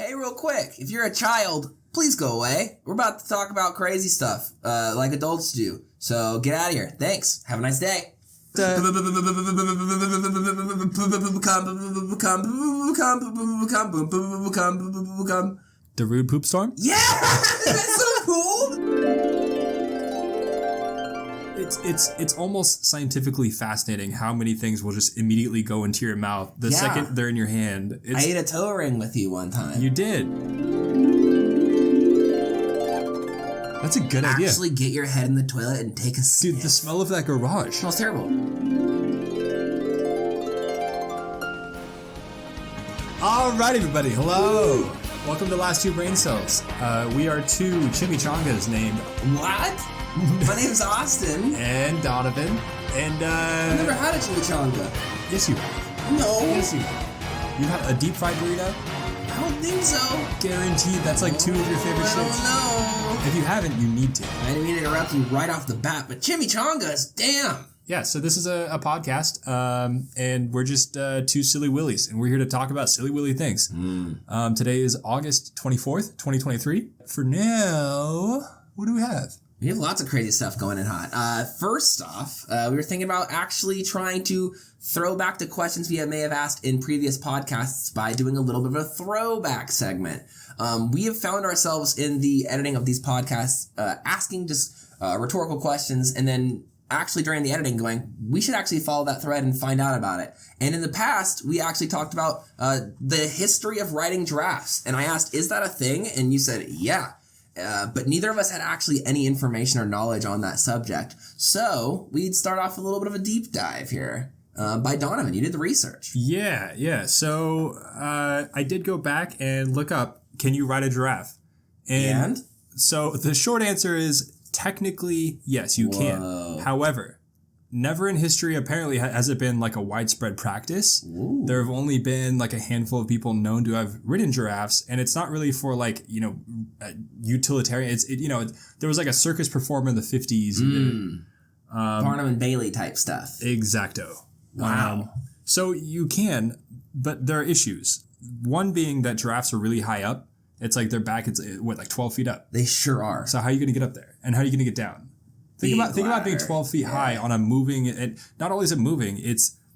Hey, real quick, if you're a child, please go away. We're about to talk about crazy stuff, like adults do. So get out of here. Thanks. Have a nice day. The rude poop storm? Yeah! That's so cool! It's almost scientifically fascinating how many things will just immediately go into your mouth the second they're in your hand. I ate a toe ring with you one time. You did. That's a good idea. Actually get your head in the toilet and take a sniff. Dude, the smell of that garage. Smells terrible. All right, everybody. Hello. Welcome to Last Two Brain Cells. We are two chimichangas named... What? My name's Austin. And Donovan. And, I've never had a chimichanga. Yes, you have. No. Yes, you have. You have a deep fried burrito? I don't think so. Guaranteed. That's like two of your favorite I don't shits. know. If you haven't, you need to. I didn't mean to interrupt you right off the bat, but chimichangas, damn. Yeah, so this is a podcast, and we're just two silly willies, and we're here to talk about silly willy things. Today is August 24th, 2023. For now, what do we have? We have lots of crazy stuff going in hot. First off, we were thinking about actually trying to throw back to questions we may have asked in previous podcasts by doing a little bit of a throwback segment. We have found ourselves in the editing of these podcasts asking just rhetorical questions and then actually during the editing going, we should actually follow that thread and find out about it. And in the past, we actually talked about the history of writing drafts. And I asked, is that a thing? And you said, yeah. But neither of us had actually any information or knowledge on that subject. So we'd start off with a little bit of a deep dive here. By Donovan, you did the research. Yeah. So I did go back and look up, can you write a giraffe? And? So the short answer is technically, yes, you can. However, never in history apparently has it been like a widespread practice. Ooh. There have only been like a handful of people known to have ridden giraffes, and it's not really for like, utilitarian. There was like a circus performer in the 50s. Barnum and Bailey type stuff. Exacto. Wow. So you can, but there are issues. One being that giraffes are really high up. It's like their back is like 12 feet up. They sure are. So how are you going to get up there? And how are you going to get down? Think about being 12 feet high on a moving, and not only is it moving,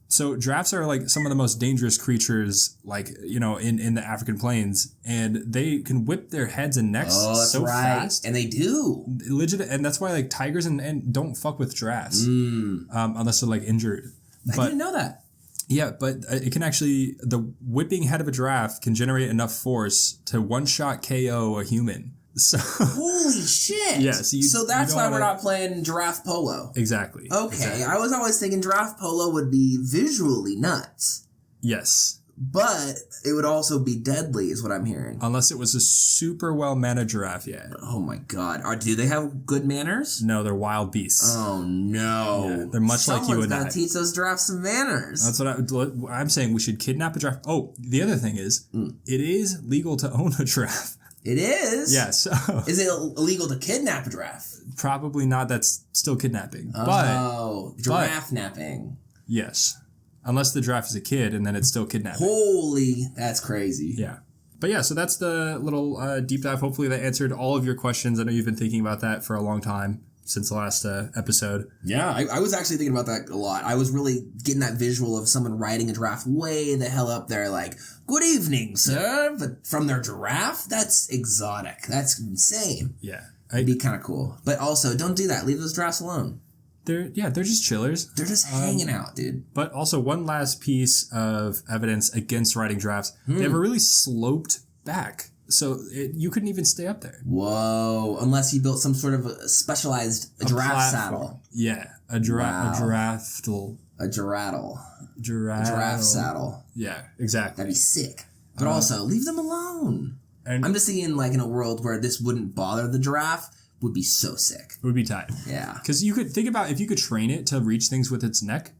so giraffes are like some of the most dangerous creatures, like, in the African plains, and they can whip their heads and necks so fast. And they do. Legit, and that's why like tigers and don't fuck with giraffes, unless they're like injured. I didn't know that. Yeah, but it can actually, the whipping head of a giraffe can generate enough force to one-shot KO a human. So holy shit! Yeah, so that's why we're not playing giraffe polo. Exactly. Okay, exactly. I was always thinking giraffe polo would be visually nuts. Yes. But it would also be deadly, is what I'm hearing. Unless it was a super well-mannered giraffe, yeah. Oh my god. Do they have good manners? No, they're wild beasts. Oh no. Yeah, they're much like you and I. Someone's gotta teach those giraffes some manners. That's what I'm saying. We should kidnap a giraffe. Oh, the other thing is, it is legal to own a giraffe. It is? Yeah, so... Is it illegal to kidnap a giraffe? Probably not. That's still kidnapping. Giraffe napping. Yes. Unless the giraffe is a kid, and then it's still kidnapping. Holy, that's crazy. Yeah. But yeah, so that's the little deep dive. Hopefully that answered all of your questions. I know you've been thinking about that for a long time, since the last episode. Yeah, I was actually thinking about that a lot. I was really getting that visual of someone riding a giraffe way the hell up there, like, good evening, sir. But from their giraffe? That's exotic. That's insane. Yeah. It'd be kind of cool. But also, don't do that. Leave those giraffes alone. They're just chillers. They're just hanging out, dude. But also, one last piece of evidence against riding giraffes. They have a really sloped back. So you couldn't even stay up there. Whoa. Unless you built some sort of a specialized giraffe saddle. Yeah. A giraffe saddle. Yeah, exactly. That'd be sick. But also, leave them alone. And I'm just thinking, like, in a world where this wouldn't bother the giraffe, would be so sick. It would be tight. Yeah. Because you could think about if you could train it to reach things with its neck.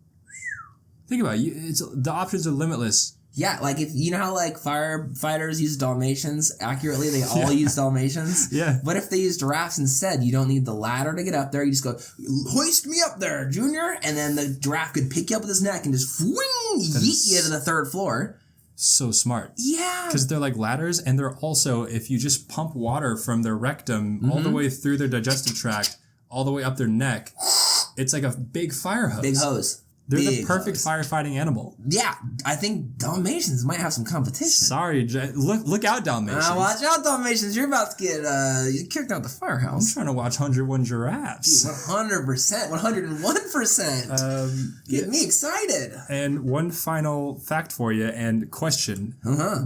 Think about it. The options are limitless. Yeah, like if you know how like firefighters use Dalmatians accurately, they all use Dalmatians. Yeah. What if they use giraffes instead? You don't need the ladder to get up there. You just go, hoist me up there, Junior, and then the giraffe could pick you up with his neck and just yeet you to the third floor. so smart. Yeah. Because they're like ladders, and they're also, if you just pump water from their rectum all the way through their digestive tract, all the way up their neck, it's like a big fire hose. Big hose. They're the perfect firefighting animal. Yeah, I think Dalmatians might have some competition. Sorry, look out, Dalmatians. Watch out, Dalmatians. You're about to get kicked out the firehouse. I'm trying to watch 101 Giraffes. 100%, 101%. Get me excited. And one final fact for you and question.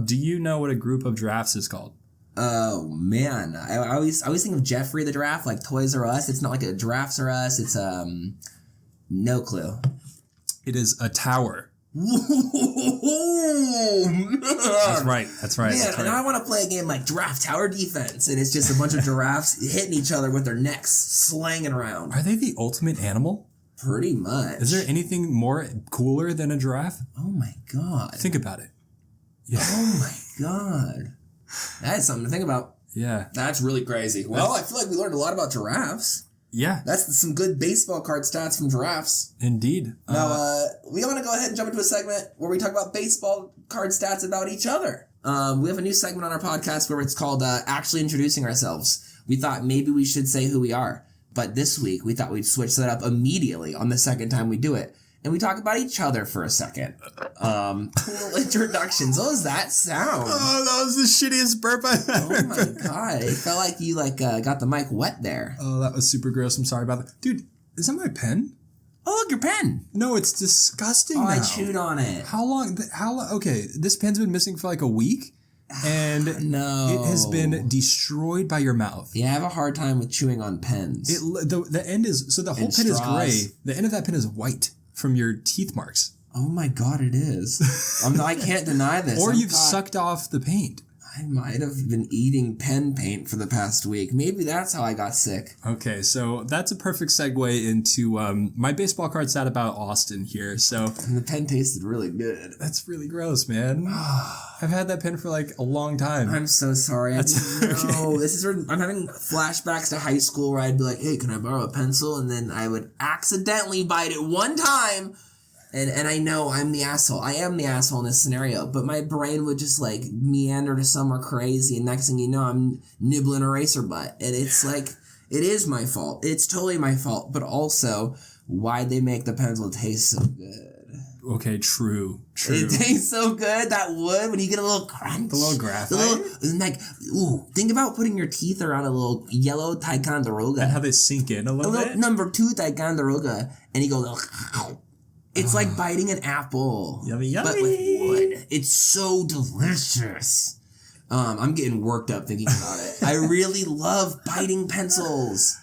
Do you know what a group of giraffes is called? Oh, man. I always think of Jeffrey the giraffe, like Toys R Us. It's not like a Giraffes R Us. It's, no clue. It is a tower. Whoa, That's right. Man, That's right. and I want to play a game like Giraffe Tower Defense, and it's just a bunch of giraffes hitting each other with their necks slanging around. Are they the ultimate animal? Pretty much. Is there anything more cooler than a giraffe? Oh my god. Think about it. Yeah. Oh my god. That is something to think about. Yeah. That's really crazy. Well, I feel like we learned a lot about giraffes. Yeah. That's some good baseball card stats from giraffes. Indeed. Now, we want to go ahead and jump into a segment where we talk about baseball card stats about each other. We have a new segment on our podcast where it's called Actually Introducing Ourselves. We thought maybe we should say who we are. But this week, we thought we'd switch that up immediately on the second time we do it. And we talk about each other for a second. Cool introductions. What was that sound? Oh, that was the shittiest burp I've ever. Oh my god. It felt like you got the mic wet there. Oh, that was super gross. I'm sorry about that. Dude, is that my pen? Oh, look, your pen. No, it's disgusting now. I chewed on it. How long? Okay, this pen's been missing for like a week. And no, it has been destroyed by your mouth. Yeah, I have a hard time with chewing on pens. The end is, so the whole pen is gray. The end of that pen is white from your teeth marks. Oh my god, it is. I can't deny this. Or you've sucked off the paint. I might have been eating pen paint for the past week. Maybe that's how I got sick. Okay, so that's a perfect segue into my baseball card stat about Austin here. So and the pen tasted really good. That's really gross, man. I've had that pen for like a long time. I'm so sorry. I'm having flashbacks to high school where I'd be like, hey, can I borrow a pencil? And then I would accidentally bite it one time. And I know I'm the asshole. I am the asshole in this scenario, but my brain would just like meander to somewhere crazy, and next thing you know, I'm nibbling a razor butt. And it's like, it is my fault. It's totally my fault. But also, why'd they make the pencil taste so good? Okay, true. It tastes so good, that wood, when you get a little crunch. The little graphite. Think about putting your teeth around a little yellow Ticonderoga. And how they sink in a little bit. Number 2 Ticonderoga, and you go, it's like biting an apple. Yummy, yummy. But with wood. It's so delicious. I'm getting worked up thinking about it. I really love biting pencils.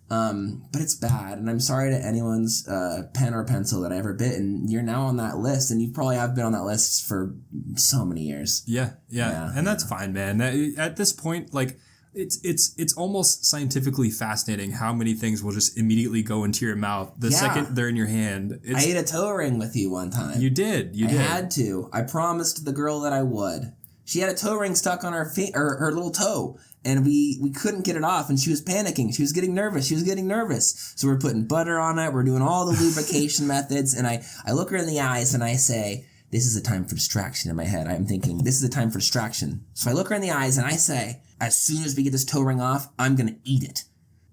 But it's bad, and I'm sorry to anyone's pen or pencil that I ever bit, and you're now on that list, and you probably have been on that list for so many years. Yeah. And that's fine, man. At this point, like, it's almost scientifically fascinating how many things will just immediately go into your mouth the second they're in your hand. I ate a toe ring with you one time. You did. I had to. I promised the girl that I would. She had a toe ring stuck on her her little toe, and we couldn't get it off, and she was panicking. She was getting nervous. So we're putting butter on it. We're doing all the lubrication methods, and I look her in the eyes and I say, this is a time for distraction. In my head, I'm thinking, this is a time for distraction. So I look her in the eyes and I say, as soon as we get this toe ring off, I'm going to eat it.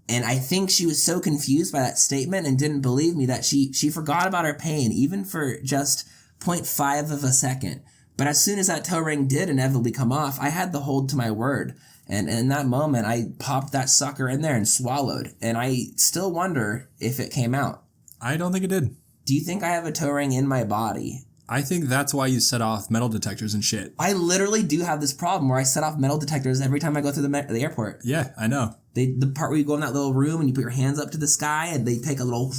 And I think she was so confused by that statement and didn't believe me that she forgot about her pain, even for just 0.5 of a second. But as soon as that toe ring did inevitably come off, I had the hold to my word. And in that moment, I popped that sucker in there and swallowed. And I still wonder if it came out. I don't think it did. Do you think I have a toe ring in my body? I think that's why you set off metal detectors and shit. I literally do have this problem where I set off metal detectors every time I go through the airport. Yeah, I know. The part where you go in that little room and you put your hands up to the sky and they take a little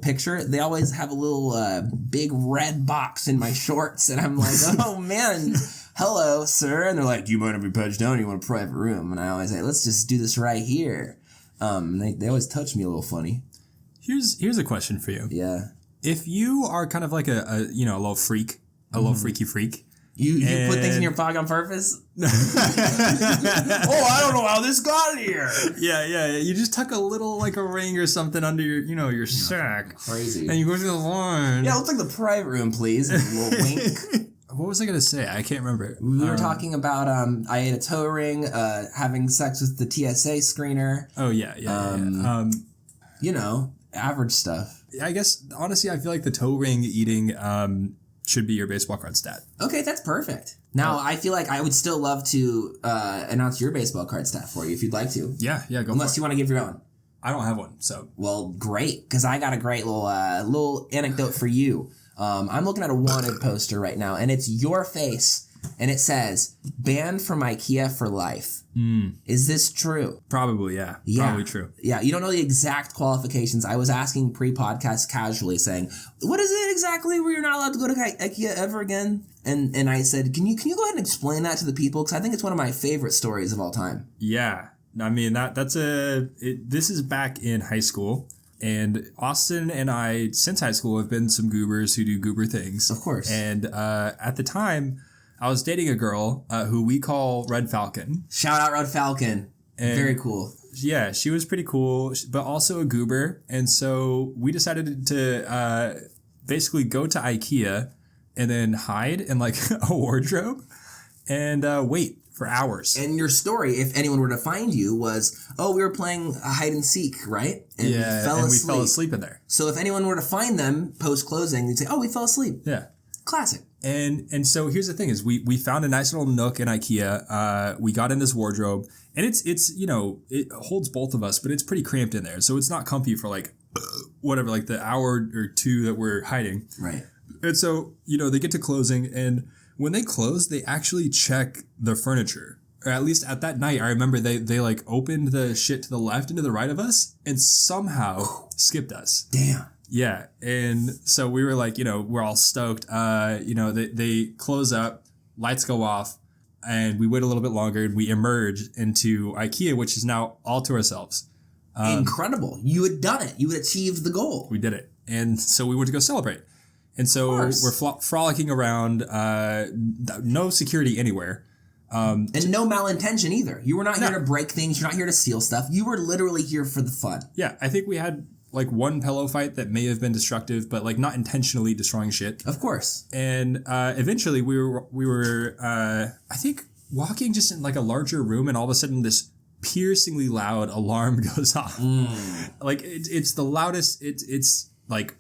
picture. They always have a little big red box in my shorts, and I'm like, oh man, hello, sir. And they're like, do you mind if we patch down? You want a private room? And I always say, let's just do this right here. They always touch me a little funny. Here's a question for you. Yeah. If you are kind of like a little freak, little freaky freak. You put things in your pocket on purpose? Oh, I don't know how this got here. Yeah. You just tuck a little, like a ring or something under your sack. Crazy. And you go to the line. Yeah, it looks like the private room, please. A little wink. What was I going to say? I can't remember. We were talking about I ate a toe ring, having sex with the TSA screener. Oh, yeah. You know, average stuff. I guess, honestly, I feel like the toe ring eating should be your baseball card stat. Okay, that's perfect. Now, I feel like I would still love to announce your baseball card stat for you if you'd like to. Yeah, go for it. Unless you want to give your own. I don't have one, so. Well, great, because I got a great little anecdote for you. I'm looking at a wanted poster right now, and it's your face, and it says, banned from IKEA for life. Is this true? Probably, yeah. Probably true. Yeah, you don't know the exact qualifications. I was asking pre-podcast casually saying, what is it exactly where you're not allowed to go to IKEA ever again? And I said, can you go ahead and explain that to the people? Because I think it's one of my favorite stories of all time. Yeah. I mean, this is back in high school. And Austin and I, since high school, have been some goobers who do goober things. Of course. And at the time, I was dating a girl who we call Red Falcon. Shout out Red Falcon. And very cool. Yeah, she was pretty cool, but also a goober. And so we decided to basically go to IKEA and then hide in like a wardrobe and wait for hours. And your story, if anyone were to find you, was, we were playing hide and seek, right? And we fell asleep in there. So if anyone were to find them post-closing, they'd say, we fell asleep. Yeah. Classic. And so here's the thing is we found a nice little nook in IKEA. We got in this wardrobe, and it's it holds both of us, but it's pretty cramped in there. So it's not comfy for like whatever, like the hour or two that we're hiding. Right. And so, they get to closing, and when they close, they actually check the furniture. Or at least at that night, I remember they like opened the shit to the left and to the right of us and somehow skipped us. Damn. Yeah. And so we were like, we're all stoked. They close up, lights go off, and we wait a little bit longer and we emerge into IKEA, which is now all to ourselves. Incredible. You had done it. You had achieved the goal. We did it. And so we went to go celebrate. And so we're frolicking around, no security anywhere. And no malintention either. You were not here to break things. You're not here to steal stuff. You were literally here for the fun. Yeah, I think we had like one pillow fight that may have been destructive, but like not intentionally destroying shit. Of course. And eventually we were I think walking just in like a larger room, and all of a sudden this piercingly loud alarm goes off. Like it's the loudest. It's like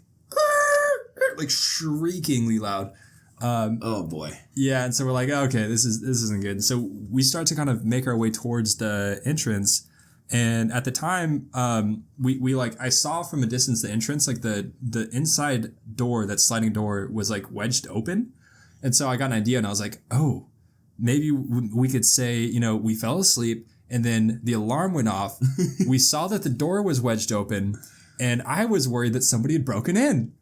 shriekingly loud. Oh boy. Yeah, and so we're like, okay, this isn't good. So we start to kind of make our way towards the entrance, and at the time, we like I saw from a distance the entrance, like the inside door, that sliding door was like wedged open, and so I got an idea, and I was like, oh, maybe we could say, we fell asleep, and then the alarm went off. We saw that the door was wedged open, and I was worried that somebody had broken in.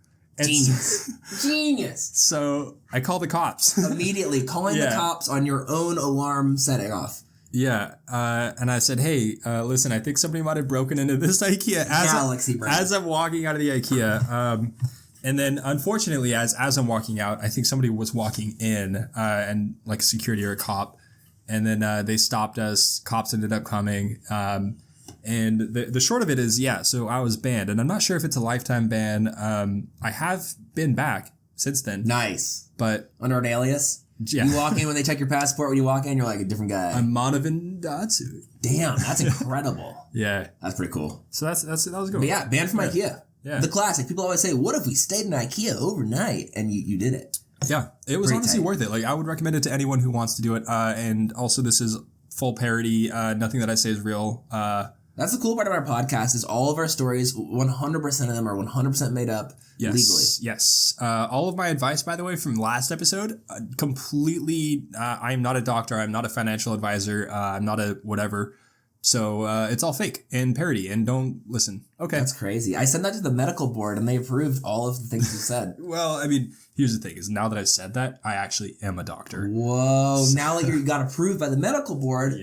Genius. So I call the cops. Immediately calling the cops on your own alarm setting off. Yeah. And I said, hey, listen, I think somebody might have broken into this IKEA as I'm walking out of the IKEA. And then unfortunately, as I'm walking out, I think somebody was walking in and like security or a cop. And then they stopped us. Cops ended up coming. And the short of it is, so I was banned, and I'm not sure if it's a lifetime ban. I have been back since then. Nice. But under an alias? Yeah. You walk in when they check your passport. When you walk in, you're like a different guy. I'm Monovan Datsu. Damn, that's incredible. Yeah. That's pretty cool. So that was good. But yeah, banned from IKEA. Yeah. The classic. People always say, what if we stayed in IKEA overnight? And you did it. Yeah. It was honestly worth it. Like, I would recommend it to anyone who wants to do it. And also, this is full parody. Nothing that I say is real. That's the cool part of our podcast is all of our stories, 100% of them are 100% made up legally. Yes. All of my advice, by the way, from last episode, completely, I'm not a doctor. I'm not a financial advisor. I'm not a whatever. So it's all fake and parody, and don't listen. Okay. That's crazy. I sent that to the medical board, and they approved all of the things you said. Well, I mean, here's the thing, is now that I've said that, I actually am a doctor. Whoa. Now that you got approved by the medical board,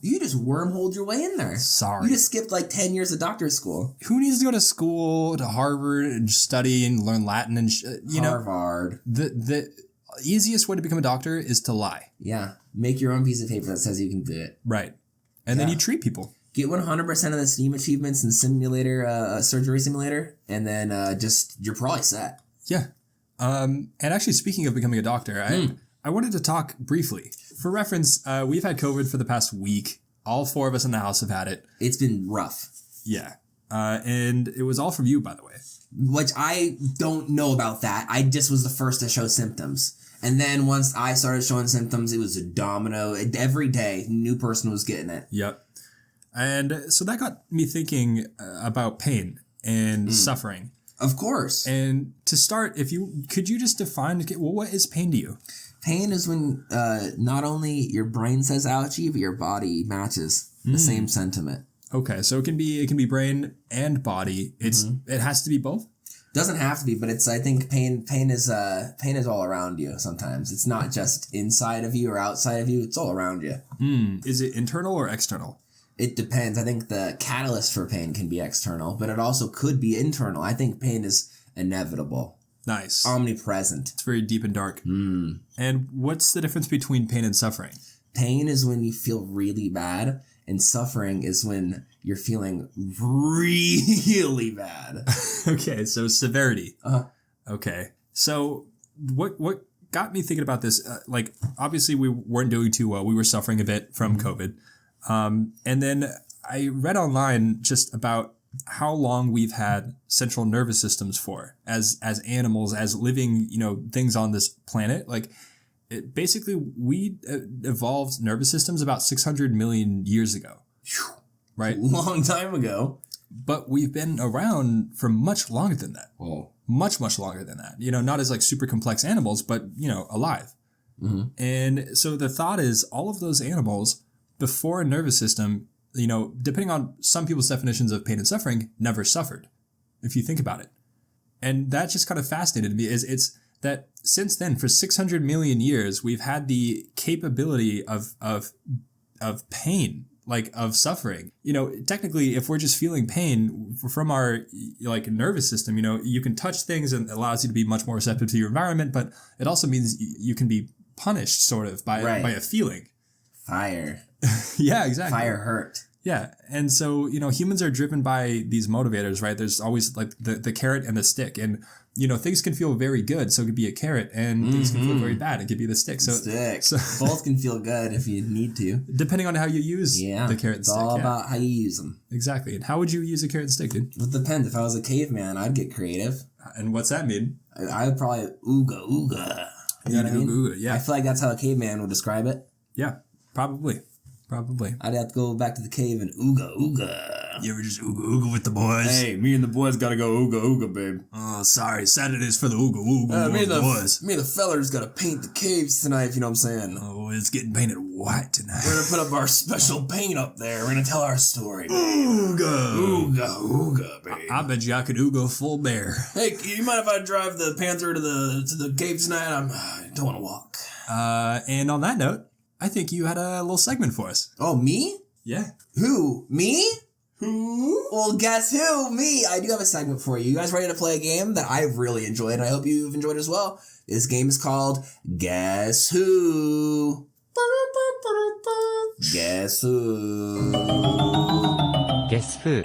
you just wormholed your way in there. Sorry. You just skipped like 10 years of doctor's school. Who needs to go to school, to Harvard, and study and learn Latin and Harvard. The easiest way to become a doctor is to lie. Yeah. Make your own piece of paper that says you can do it. Right. And then you treat people. Get 100% of the STEAM achievements in simulator, surgery simulator, and then you're probably set. Yeah. And actually, speaking of becoming a doctor, I wanted to talk briefly. For reference, we've had COVID for the past week. All 4 of us in the house have had it. It's been rough. Yeah. And it was all from you, by the way. Which I don't know about that. I just was the first to show symptoms. And then once I started showing symptoms, it was a domino. Every day, new person was getting it. Yep. And so that got me thinking about pain and suffering. Of course. And to start, could you just define, well, what is pain to you? Pain is when not only your brain says ouchie, but your body matches the same sentiment. Okay, so it can be brain and body. It has to be both? Doesn't have to be, but I think pain is all around you sometimes. It's not just inside of you or outside of you, it's all around you. Is it internal or external? It depends. I think the catalyst for pain can be external, but it also could be internal. I think pain is inevitable. Nice. Omnipresent. It's very deep and dark. And what's the difference between pain and suffering? Pain is when you feel really bad, and suffering is when you're feeling really bad. Okay, so severity. Okay. So what got me thinking about this, obviously we weren't doing too well. We were suffering a bit from COVID. And then I read online just about how long we've had central nervous systems for as animals, as living, things on this planet. Basically, we evolved nervous systems about 600 million years ago. Right? Long time ago. But we've been around for much longer than that. Oh. Much, much longer than that. Not as super complex animals, but, alive. And so the thought is all of those animals before a nervous system, depending on some people's definitions of pain and suffering, never suffered, if you think about it. And that just kind of fascinated me it's that since then, for 600 million years, we've had the capability of pain, of suffering. Technically, if we're just feeling pain from our nervous system, you can touch things and it allows you to be much more receptive to your environment, but it also means you can be punished sort of by a feeling. Fire. Yeah, exactly. Fire hurt. Yeah. And so, humans are driven by these motivators, right? There's always the carrot and the stick. And, things can feel very good. So it could be a carrot, and things can feel very bad. It could be the stick. So both can feel good if you need to. Depending on how you use the carrot and stick. It's all about how you use them. Exactly. And how would you use a carrot and stick, dude? It depends. If I was a caveman, I'd get creative. And what's that mean? I would probably ooga ooga. You know what I mean? Ooga, yeah. I feel like that's how a caveman would describe it. Yeah, probably. I'd have to go back to the cave and ooga ooga. You ever just ooga ooga with the boys? Hey, me and the boys gotta go ooga ooga, babe. Oh, sorry. Saturday's for the ooga ooga me and the boys. Me and the fellers gotta paint the caves tonight, if you know what I'm saying. Oh, it's getting painted white tonight. We're gonna put up our special paint up there. We're gonna tell our story. Ooga. Ooga ooga, babe. I bet you I could ooga full bear. Hey, you mind if I drive the Panther to the cave tonight? I don't want to walk. And on that note, I think you had a little segment for us. Oh, me? Yeah. Who? Me? Who? Well, guess who? Me. I do have a segment for you. You guys ready to play a game that I've really enjoyed, and I hope you've enjoyed as well? This game is called Guess Who? Guess Who? Guess Who?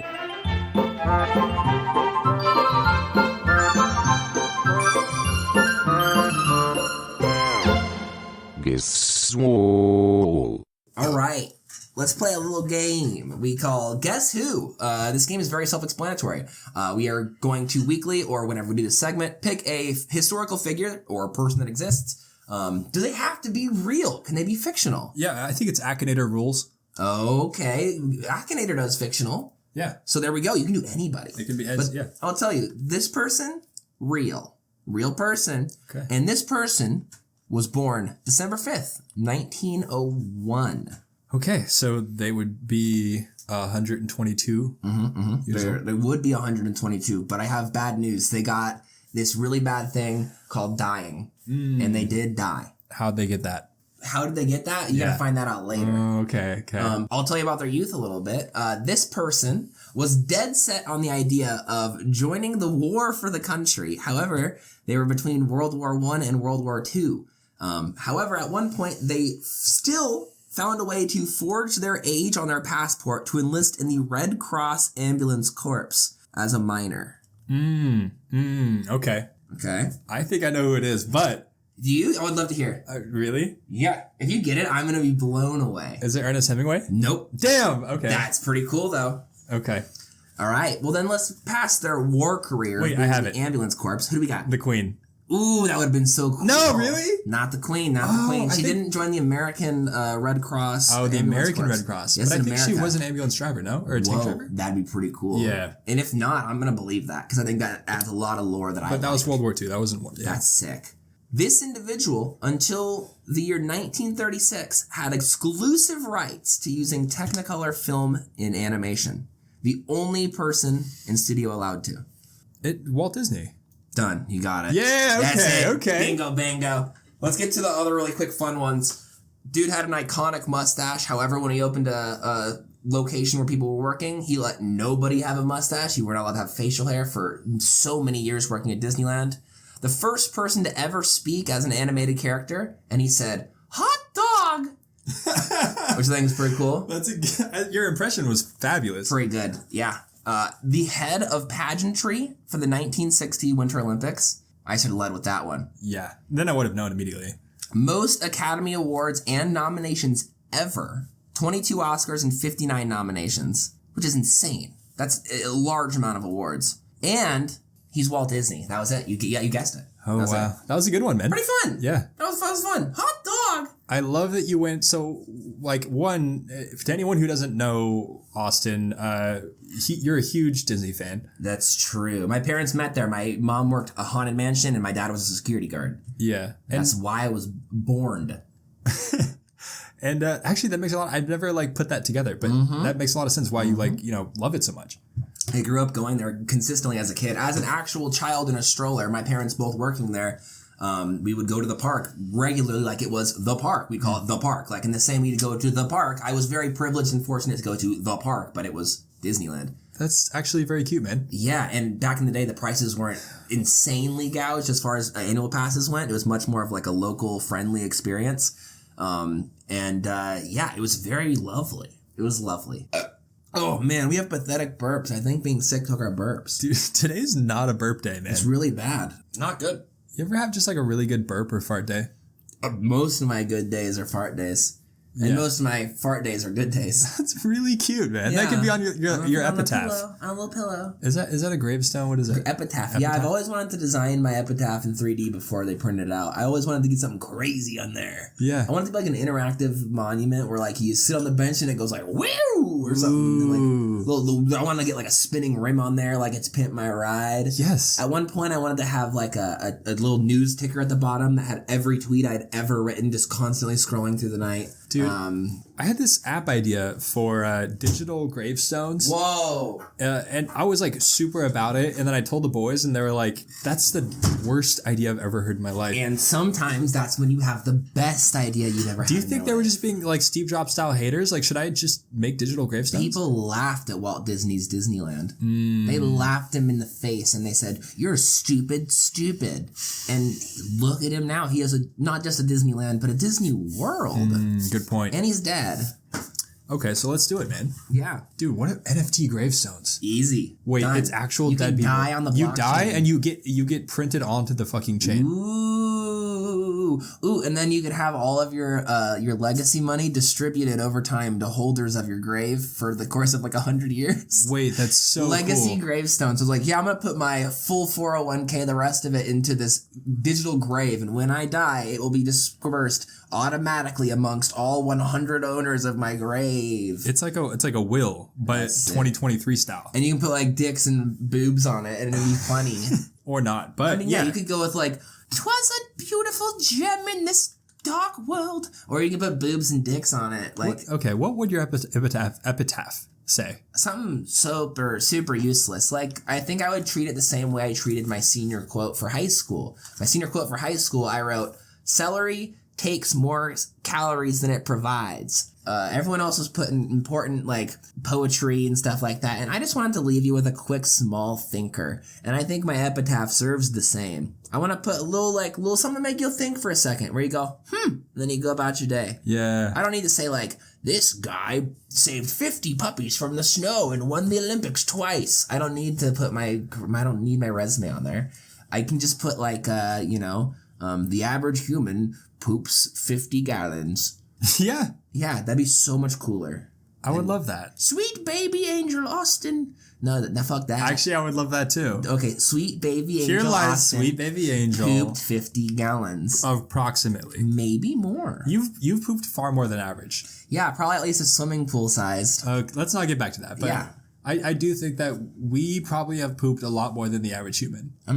Guess Who? All right. Let's play a little game we call Guess Who. This game is very self-explanatory. We are going to weekly, or whenever we do this segment, pick a historical figure or a person that exists. Do they have to be real? Can they be fictional? Yeah, I think it's Akinator rules. Okay. Akinator does fictional. Yeah. So there we go. You can do anybody. It can be, yeah. I'll tell you, this person, real person. Okay. And this person was born December 5th, 1901. Okay, so they would be 122 years old. They would be 122, but I have bad news. They got this really bad thing called dying, and they did die. How'd they get that? How did they get that? You gotta find that out later. Okay. I'll tell you about their youth a little bit. This person was dead set on the idea of joining the war for the country. However, they were between World War I and World War II. However, at one point, they still found a way to forge their age on their passport to enlist in the Red Cross Ambulance Corps as a minor. Okay. Okay. I think I know who it is, but Do you? I would love to hear. Really? Yeah. If you get it, I'm going to be blown away. Is it Ernest Hemingway? Nope. Damn. Okay. That's pretty cool, though. Okay. All right. Well, then let's pass their war career. Wait, I have it. Ambulance Corps. Who do we got? The Queen. Ooh, that would have been so cool. No, really? Not the Queen. Not the Queen. She didn't join the American Red Cross. Oh, the American Corps. Red Cross. Yes, but I think America. she was an ambulance driver, no? Or a tank driver? That'd be pretty cool. Yeah. And if not, I'm going to believe that because I think that adds a lot of lore that I But that was World War II. That wasn't... Yeah. That's sick. This individual, until the year 1936, had exclusive rights to using Technicolor film in animation. The only person in studio allowed to. Walt Disney. Done. You got it. Yeah, That's it. okay. Bingo, bango. Let's get to the other really quick fun ones. Dude had an iconic mustache. However, when he opened a location where people were working, he let nobody have a mustache. You weren't allowed to have facial hair for so many years working at Disneyland. The first person to ever speak as an animated character, and he said, "Hot dog," which I think is pretty cool. Your impression was fabulous. Pretty good, yeah. The head of pageantry for the 1960 Winter Olympics. I should have led with that one. Yeah, then I would have known immediately. Most Academy Awards and nominations ever. 22 Oscars and 59 nominations, which is insane. That's a large amount of awards. And he's Walt Disney. That was it. You guessed it. Oh, wow. That was a good one, man. Pretty fun. Yeah. That was fun. Hot dog. I love that you went so, like, to anyone who doesn't know Austin, you're a huge Disney fan. That's true. My parents met there. My mom worked a haunted mansion and my dad was a security guard. Yeah. That's why I was born. And actually, that makes a lot. I've never put that together, but that makes a lot of sense why you love it so much. I grew up going there consistently as a kid. As an actual child in a stroller, my parents both working there, we would go to the park regularly like it was the park. We call it the park. Like in the same way to go to the park, I was very privileged and fortunate to go to the park, but it was Disneyland. That's actually very cute, man. Yeah, and back in the day, the prices weren't insanely gouged as far as annual passes went. It was much more of a local friendly experience. It was very lovely. It was lovely. Oh, man, we have pathetic burps. I think being sick took our burps. Dude, today's not a burp day, man. It's really bad. Not good. You ever have just a really good burp or fart day? Most of my good days are fart days. And most of my fart days are good days. That's really cute, man. Yeah. That could be on your epitaph. On a little pillow. Is that a gravestone? What is it? Epitaph. Yeah, I've always wanted to design my epitaph in 3D before they printed it out. I always wanted to get something crazy on there. Yeah. I wanted to be an interactive monument where you sit on the bench and it goes woo or something. I want to get a spinning rim on there like it's Pimp My Ride. Yes. At one point I wanted to have a little news ticker at the bottom that had every tweet I'd ever written just constantly scrolling through the night. Dude, I had this app idea for digital gravestones. Whoa! And I was super about it. And then I told the boys and they were like, that's the worst idea I've ever heard in my life. And sometimes that's when you have the best idea you've ever had. Do you think they were just being Steve Jobs style haters? Should I just make digital gravestones? People laughed at Walt Disney's Disneyland. They laughed him in the face and they said, "You're stupid. And look at him now. He has not just a Disneyland, but a Disney World. Good point. And he's dead. Okay, so let's do it, man. Yeah. Dude, what are NFT gravestones? Easy. Wait, Done. it's actual you dead can people. Die on the blockchain. You die and you get printed onto the fucking chain. Ooh, and then you could have all of your legacy money distributed over time to holders of your grave for the course of 100 years. Wait, that's so legacy cool. gravestones. I was I'm gonna put my full 401k, the rest of it into this digital grave, and when I die, it will be dispersed automatically amongst all 100 owners of my grave. It's like a will, but That's 2023 style. And you can put dicks and boobs on it, and it'll be funny. Or not, but you could go with "'Twas a beautiful gem in this dark world," or you can put boobs and dicks on it. What would your epitaph say? Something super useless. I think I would treat it the same way I treated my senior quote for high school. My senior quote for high school, I wrote, "Celery takes more calories than it provides." Everyone else was putting important poetry and stuff like that, and I just wanted to leave you with a quick small thinker, and I think my epitaph serves the same. I want to put a little something to make you think for a second, where you go, and then you go about your day. Yeah. I don't need to say this guy saved 50 puppies from the snow and won the Olympics twice. I don't need to put I don't need my resume on there. I can just put The average human poops 50 gallons. Yeah. Yeah, that'd be so much cooler. I would love that. Sweet baby Angel Austin. No, fuck that. Actually, I would love that too. Okay, sweet baby Angel Here lies Austin sweet baby Angel. pooped 50 gallons. Approximately. Maybe more. You've pooped far more than average. Yeah, probably at least a swimming pool sized. Let's not get back to that. But Yeah. I do think that we probably have pooped a lot more than the average human. I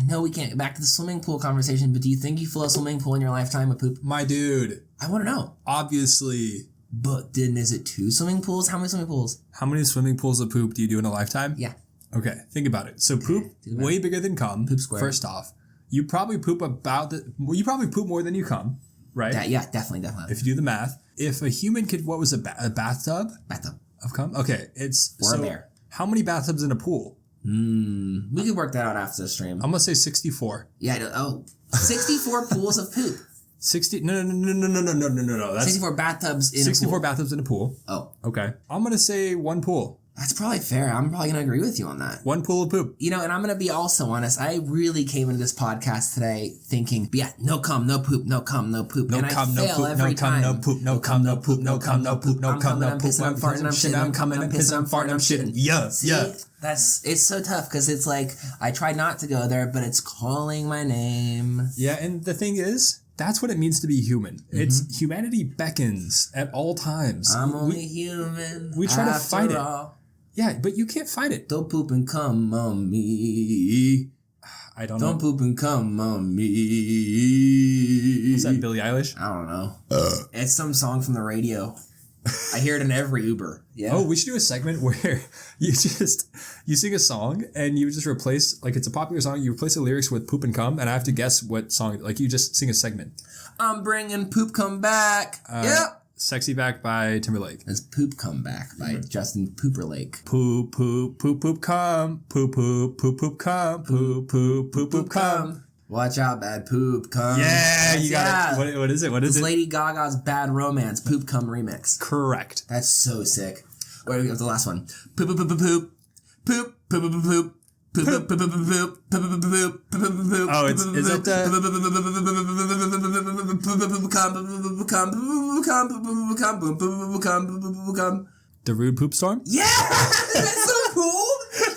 know we can't get back to the swimming pool conversation, but do you think you fill a swimming pool in your lifetime of poop? My dude. I want to know. Obviously. But then is it 2 swimming pools? How many swimming pools? How many swimming pools of poop do you do in a lifetime? Yeah. Okay, think about it. So poop, way bigger than cum. Poop square. First off. You probably poop you probably poop more than you cum, right? Yeah, definitely. If you do the math. If a human could, what was a bathtub? Bathtub. Of cum? Okay, Or a bear. How many bathtubs in a pool? We could work that out after the stream. I'm going to say 64. Yeah, 64 pools of poop. 60? No. That's 64 bathtubs in 64 a pool. bathtubs in a pool. Oh. Okay. I'm going to say 1 pool. That's probably fair. I'm probably going to agree with you on that. 1 pool of poop. You know, and I'm going to be also honest. I really came into this podcast today thinking, yeah, no cum, no poop, no cum, no poop. No and cum, I no fail poop, every no cum, time. no poop, no cum, no poop, no cum, no poop, no cum, no poop. I'm farting, I'm shitting, I'm coming, I'm pissing, I'm farting, I'm shitting. Yeah, See? yeah. It's so tough because it's like, I tried not to go there, but it's calling my name. Yeah, and the thing is, that's what it means to be human. It's humanity beckons at all times. I'm only human. We try to fight all. it. Yeah, but you can't fight it. Don't poop and come on me. I don't know. Don't poop and come on me. Is that Billie Eilish? I don't know. It's some song from the radio. I hear it in every Uber. Yeah. Oh, we should do a segment where you sing a song and you just replace, like it's a popular song, you replace the lyrics with poop and cum, and I have to guess what song, like you just sing a segment. I'm bringing poop come back. Yep. Sexy Back by Timberlake. That's Poop Come Back by Justin Pooperlake. Poop, poop, poop, poop, cum. Poop, poop, poop, poop, cum. Poop, poop, poop, poop, cum. Watch out, bad poop cum. Yeah, you got it. What is it? What is it? Lady Gaga's Bad Romance Poop Cum remix. Correct. That's so sick. Wait, we got the last one. Poop, poop, poop, poop, poop. Poop, poop, poop, poop, poop. Poop, poop, poop, poop, poop, poop, poop, poop, poop. Oh, is it the Rude Poop Storm? Yeah! That's so cool!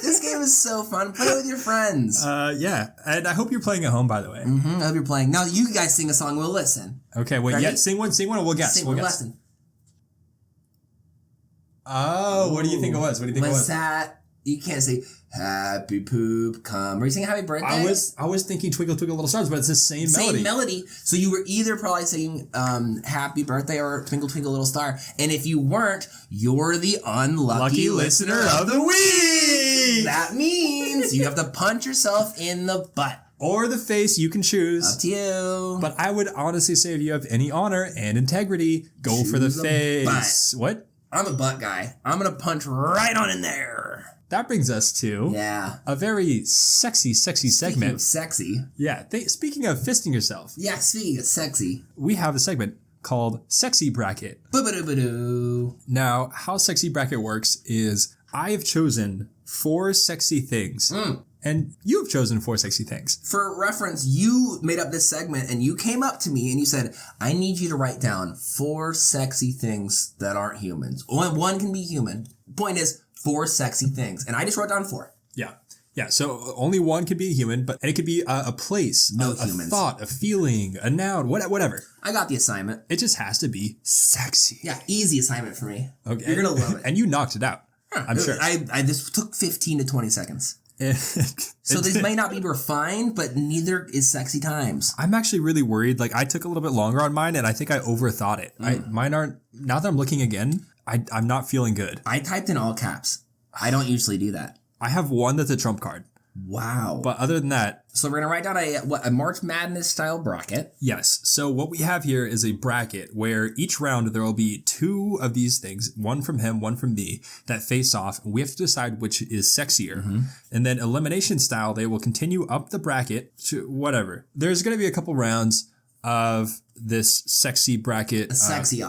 This game is so fun. Play it with your friends. Yeah. And I hope you're playing at home, by the way. I hope you're playing. Now you guys sing a song, we'll listen. Okay, wait, Ready? yeah, sing one, and we'll guess. We'll listen. Oh, what do you think it was? Was that... You can't say Happy Poop Come. Were you singing Happy Birthday? I was thinking Twinkle Twinkle Little Stars, but it's the same melody. Same melody. So you were either probably singing Happy Birthday or Twinkle Twinkle Little Star. And if you weren't, you're the unlucky listener of the week. That means you have to punch yourself in the butt. Or the face, you can choose. Up to you. But I would honestly say if you have any honor and integrity, go for the face. What? I'm a butt guy. I'm going to punch right on in there. That brings us to a very sexy segment. Speaking of sexy. Yeah. Speaking of fisting yourself. Yeah, speaking of sexy. We have a segment called Sexy Bracket. Boo-ba-doo-ba-doo. Now, how Sexy Bracket works is I have chosen 4 sexy things. And you have chosen 4 sexy things. For reference, you made up this segment and you came up to me and you said, I need you to write down 4 sexy things that aren't humans. One can be human. Point is, 4 sexy things. And I just wrote down 4. Yeah. Yeah. So only one could be a human, and it could be a place, no a humans. thought, a feeling, a noun, whatever. I got the assignment. It just has to be sexy. Yeah, easy assignment for me. Okay. You're going to love it. And you knocked it out. I'm sure. I this took 15 to 20 seconds. So these may not be refined, but neither is sexy times. I'm actually really worried. Like, I took a little bit longer on mine, and I think I overthought it. Mine aren't, now that I'm looking again, I'm not feeling good. I typed in all caps. I don't usually do that. I have one that's a trump card. Wow. But other than that... So we're going to write down a March Madness style bracket. Yes. So what we have here is a bracket where each round there will be 2 of these things, one from him, one from me, that face off. And we have to decide which is sexier. And then elimination style, they will continue up the bracket to whatever. There's going to be a couple rounds of this sexy bracket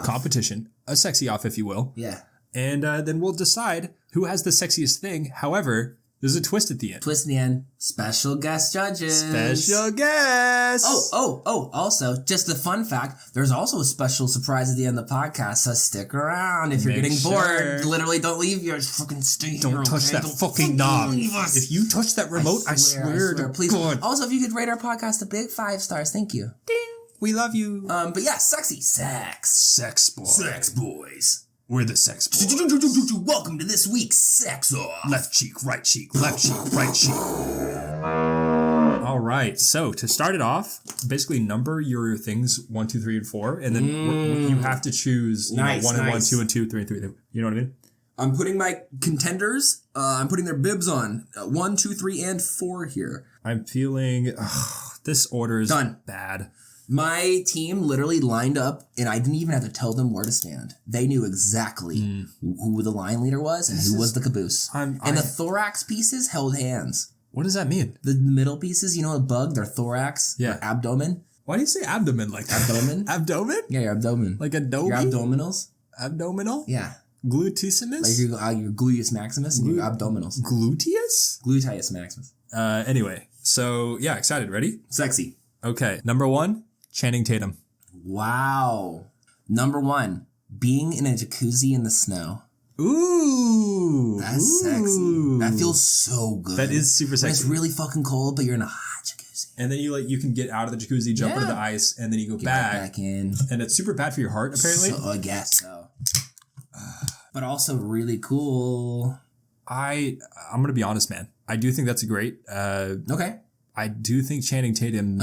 competition. A sexy off, if you will. Yeah. And then we'll decide who has the sexiest thing. However, There's a twist at the end. Twist in the end. Special guest judges. Special guest. Also, just a fun fact, there's also a special surprise at the end of the podcast, so stick around. If you're getting bored, literally don't leave. You're fucking stay here. Don't touch that fucking knob. If you touch that remote, I swear to please. God. Also, if you could rate our podcast a big 5 stars, thank you. Ding. We love you. But yeah, sexy. Sex boys. We're the sex boys. Welcome to this week's Sex Off. Left cheek, right cheek, left cheek, right cheek. All right. So to start it off, basically number your things 1, 2, 3, and 4, and then you have to choose 1 and 1, 2 and 2, 3 and 3. You know what I mean? I'm putting my contenders. I'm putting their bibs on 1, 2, 3, and 4 here. I'm feeling this order is Done. Bad. My team literally lined up, and I didn't even have to tell them where to stand. They knew exactly who the line leader was and who was the caboose. The thorax pieces held hands. What does that mean? The middle pieces, you know, a bug, their thorax, their abdomen. Why do you say abdomen like that? Abdomen? Abdomen? Yeah, your abdomen. Like Adobe? Your abdominals? Abdominal? Yeah. Glutissimus? Like your gluteus maximus and your abdominals. Gluteus? Gluteus maximus. Anyway, so yeah, excited. Ready? Sexy. Okay, number 1. Channing Tatum. Wow. Number 1, being in a jacuzzi in the snow. Ooh. That's sexy. That feels so good. That is super sexy. When it's really fucking cold, but you're in a hot jacuzzi. And then you can get out of the jacuzzi, jump into the ice, and then you go Get back in. And it's super bad for your heart, apparently. So, I guess so. But also really cool. I'm going to be honest, man. I do think that's a great... Okay. I do think Channing Tatum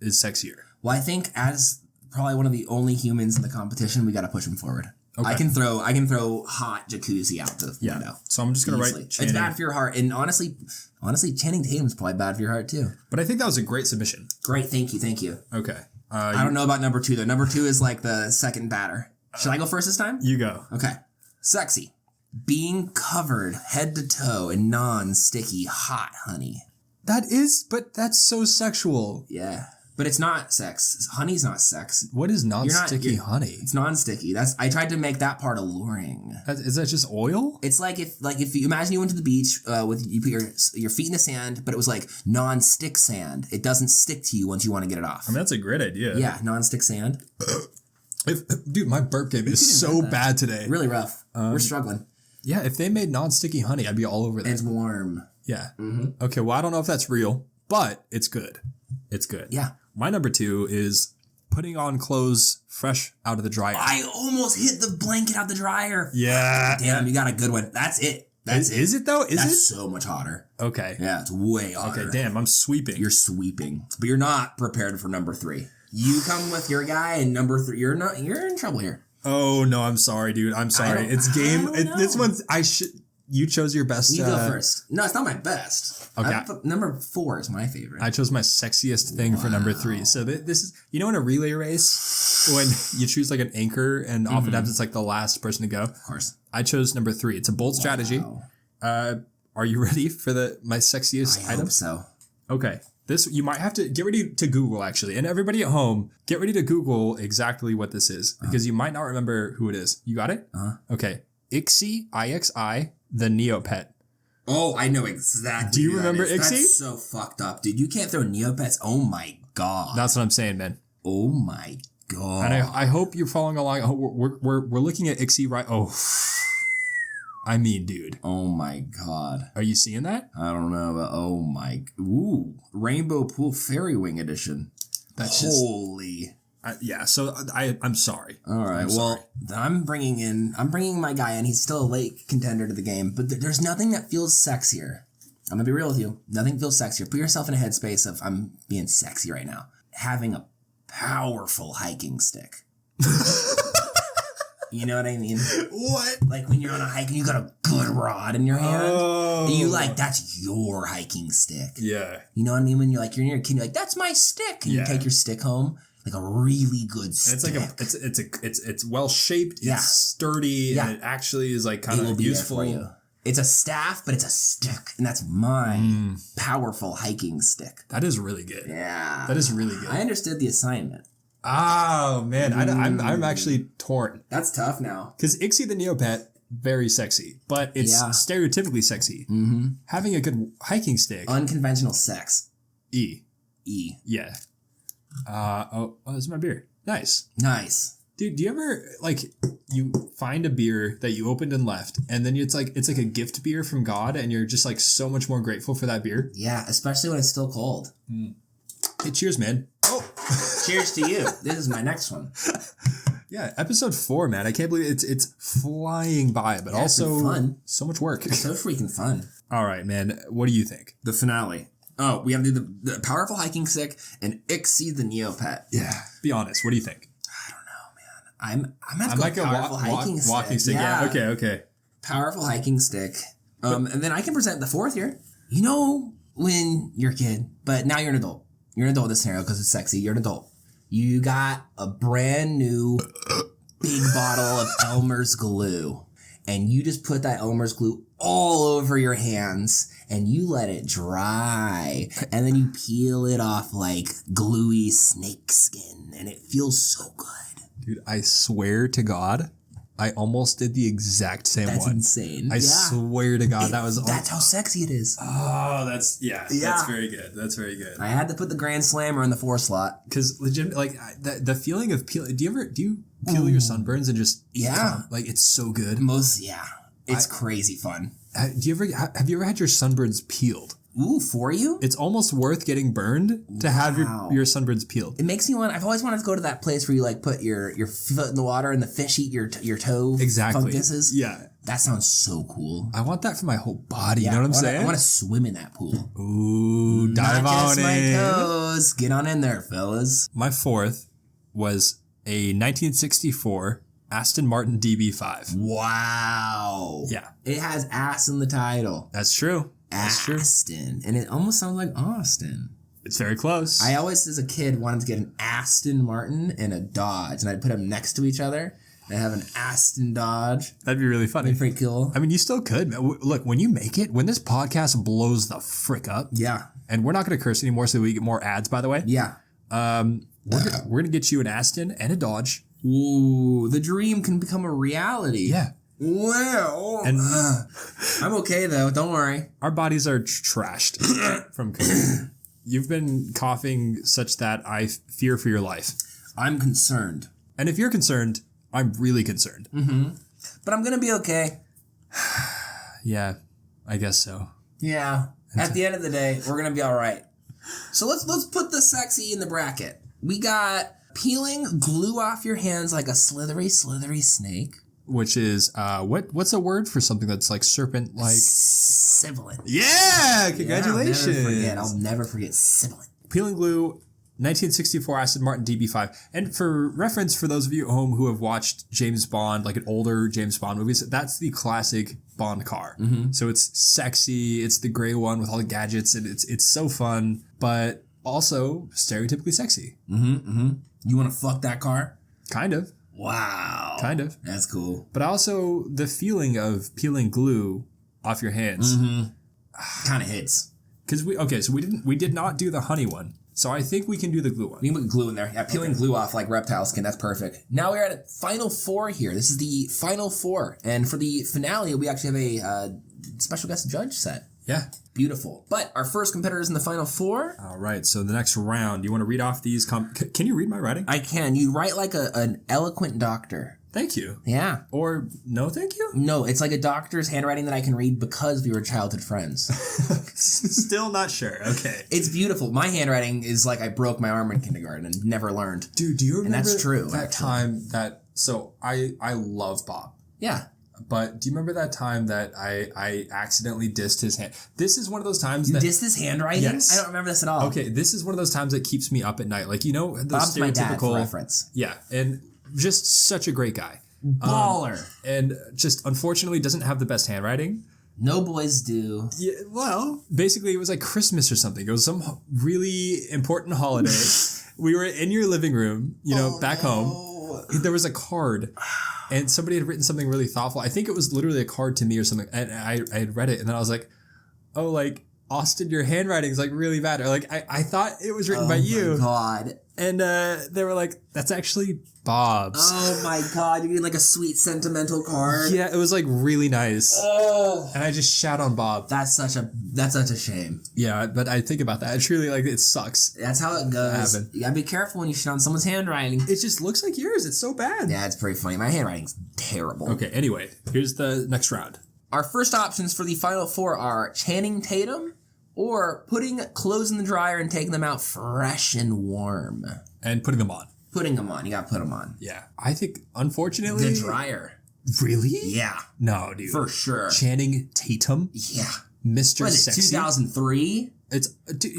is sexier. Well, I think as probably one of the only humans in the competition, we got to push him forward. Okay. I can throw hot jacuzzi out the window. So I'm just gonna write Channing. It's bad for your heart, and honestly, Channing Tatum's probably bad for your heart too. But I think that was a great submission. Great, thank you. Okay. I don't know about number 2 though. Number 2 is like the second batter. Should I go first this time? You go. Okay. Sexy. Being covered head to toe in non-sticky hot honey. But that's so sexual. Yeah. But it's not sex. Honey's not sex. What is non-sticky honey? It's non-sticky. I tried to make that part alluring. Is that just oil? It's like if you imagine you went to the beach you put your feet in the sand, but it was like non-stick sand. It doesn't stick to you once you want to get it off. I mean, that's a great idea. Yeah, non-stick sand. Dude, my burp game is so bad today. Really rough. We're struggling. Yeah, if they made non-sticky honey, I'd be all over that. It's warm. Yeah. Mm-hmm. Okay, well, I don't know if that's real, but it's good. It's good. Yeah. My number 2 is putting on clothes fresh out of the dryer. I almost hit the blanket out the dryer. Yeah. Damn, you got a good one. That's it. Is it though? That's so much hotter. Okay. Yeah, it's way hotter. Okay, damn, I'm sweeping. You're sweeping. But you're not prepared for number 3. You come with your guy and number 3, you're in trouble here. Oh no, I'm sorry, dude. I'm sorry. It's game. This one's. You chose your best. You go first. No, it's not my best. Okay. Number 4 is my favorite. I chose my sexiest thing for number 3. So this is, you know, in a relay race, when you choose like an anchor and oftentimes it's like the last person to go. Of course. I chose number 3. It's a bold strategy. Are you ready for my sexiest item? I hope so. Okay. This, you might have to get ready to Google, actually. And everybody at home, get ready to Google exactly what this is, because you might not remember who it is. You got it? Okay. Ixi, IXI, the Neopet. Oh, I know exactly. Do you remember Ixi? That's so fucked up, dude. You can't throw Neopets. Oh my god. That's what I'm saying, man. Oh my god. And I hope you're following along. We're looking at Ixi right. Oh, I mean, dude. Oh my god. Are you seeing that? I don't know, but oh my. Ooh, Rainbow Pool Fairy Wing Edition. That's holy. Yeah. So I'm sorry. All right. Well, I'm bringing my guy in. He's still a late contender to the game, but there's nothing that feels sexier. I'm gonna be real with you. Nothing feels sexier. Put yourself in a headspace of I'm being sexy right now. Having a powerful hiking stick. You know what I mean? What? Like when you're on a hike and you got a good rod in your hand. Oh. And you that's your hiking stick. Yeah. You know what I mean? When you're near a kid, you're like, that's my stick. And you take your stick home. Like a really good stick. And it's well shaped, it's sturdy, and it actually is like kind of useful for you. It's a staff, but it's a stick, and that's my powerful hiking stick. That is really good. Yeah, that is really good. I understood the assignment. Oh man, I'm actually torn. That's tough now. Because Ixi the Neopet very sexy, but it's stereotypically sexy. Mm-hmm. Having a good hiking stick. Unconventional sex. E. Yeah. This is my beer. Nice. Dude, do you ever, like, you find a beer that you opened and left, and then it's like a gift beer from God, and you're just, like, so much more grateful for that beer? Yeah, especially when it's still cold. Hey, cheers, man. Oh! Cheers to you. This is my next one. Yeah, episode 4, man. I can't believe it's flying by, but also fun. So much work. It's so freaking fun. All right, man. What do you think? The finale. Oh, we have to do the powerful hiking stick and Ixie the Neopet. Yeah. Be honest. What do you think? I'm like a powerful hiking stick. Walking stick. Yeah. Okay. Powerful hiking stick. And then I can present the fourth here. You know when you're a kid, but now you're an adult. You're an adult in this scenario because it's sexy. You're an adult. You got a brand new big bottle of Elmer's glue, and you just put that Elmer's glue all over your hands, and you let it dry, and then you peel it off like gluey snake skin, and it feels so good. Dude, I swear to God, I almost did the exact same one. That's insane. I swear to God, that's how sexy it is. Oh, that's very good. That's very good. I had to put the Grand Slammer in the 4 slot. Because legit, like, the feeling of peel, do you peel your sunburns and just, like, it's so good? It's crazy fun. Have you ever had your sunburns peeled? Ooh, for you? It's almost worth getting burned to have your sunburns peeled. It makes me want. I've always wanted to go to that place where you like put your foot in the water and the fish eat your toe. Exactly. Funguses. Yeah. That sounds so cool. I want that for my whole body. You know what I'm saying? I want to swim in that pool. Ooh, dive on in. My toes. Get on in there, fellas. My fourth was a 1964 Aston Martin DB5. Wow. Yeah. It has ass in the title. That's true. Aston. And it almost sounds like Austin. It's very close. I always, as a kid, wanted to get an Aston Martin and a Dodge, and I'd put them next to each other and have an Aston Dodge. That'd be really funny. That'd be pretty cool. I mean, you still could. Look, when you make it, when this podcast blows the frick up. Yeah. And we're not going to curse anymore so we get more ads, by the way. Yeah. We're going to get you an Aston and a Dodge. Ooh, the dream can become a reality. Yeah. Wow. And I'm okay, though. Don't worry. Our bodies are trashed from COVID. You've been coughing such that I fear for your life. I'm concerned. And if you're concerned, I'm really concerned. Mm-hmm. But I'm going to be okay. Yeah, I guess so. Yeah. At the end of the day, we're going to be all right. So let's put the sexy in the bracket. We got peeling glue off your hands like a slithery snake. Which is, what's a word for something that's like serpent-like? Sibilant. Yeah! Congratulations! I'll never forget sibilant. Peeling glue, 1964 Aston Martin DB5. And for reference, for those of you at home who have watched James Bond, like an older James Bond movies, that's the classic Bond car. Mm-hmm. So it's sexy, it's the gray one with all the gadgets, and it's so fun, but also stereotypically sexy. Mm-hmm, mm-hmm. You want to fuck that car? Kind of. Wow. Kind of. That's cool. But also the feeling of peeling glue off your hands. Mm-hmm. Kind of hits. Because we did not do the honey one. So I think we can do the glue one. We can put glue in there. Yeah, peeling glue off like reptile skin. That's perfect. Now we're at final 4 here. This is the final 4. And for the finale, we actually have a special guest judge set. Yeah. Beautiful. But our first competitors in the final 4. All right. So the next round, you want to read off these? Can you read my writing? I can. You write like an eloquent doctor. Thank you. Yeah. Or no thank you? No, it's like a doctor's handwriting that I can read because we were childhood friends. Still not sure. Okay. It's beautiful. My handwriting is like I broke my arm in kindergarten and never learned. Dude, do you remember and that's true, that time that... So I love Bob. Yeah. But do you remember that time that I accidentally dissed his hand? This is one of those times you dissed his handwriting? Yes. I don't remember this at all. Okay, this is one of those times that keeps me up at night. Like, you know, the Bob's stereotypical... my dad, for reference. Yeah, and just such a great guy. Baller. And just, unfortunately, doesn't have the best handwriting. No boys do. Yeah, well, basically, it was like Christmas or something. It was some really important holiday. We were in your living room, back home. There was a card. And somebody had written something really thoughtful. I think it was literally a card to me or something. And I had read it. And then I was like, oh, like, Austin, your handwriting's like really bad. Or like, I thought it was written by you. Oh my God. And they were like, that's actually Bob's. Oh my god, you need like a sweet sentimental card. Yeah, it was like really nice. And I just shat on Bob. That's such a shame. Yeah, but I think about that. It's really like, it sucks. That's how it goes. You gotta be careful when you shit on someone's handwriting. It just looks like yours. It's so bad. Yeah, it's pretty funny. My handwriting's terrible. Okay, anyway, here's the next round. Our first options for the final four are Channing Tatum or putting clothes in the dryer and taking them out fresh and warm. And putting them on. Putting them on. You gotta put them on. Yeah. I think, unfortunately... The dryer. Really? Yeah. No, dude. For sure. Channing Tatum? Yeah. Mr. What is it, Sexy? 2003?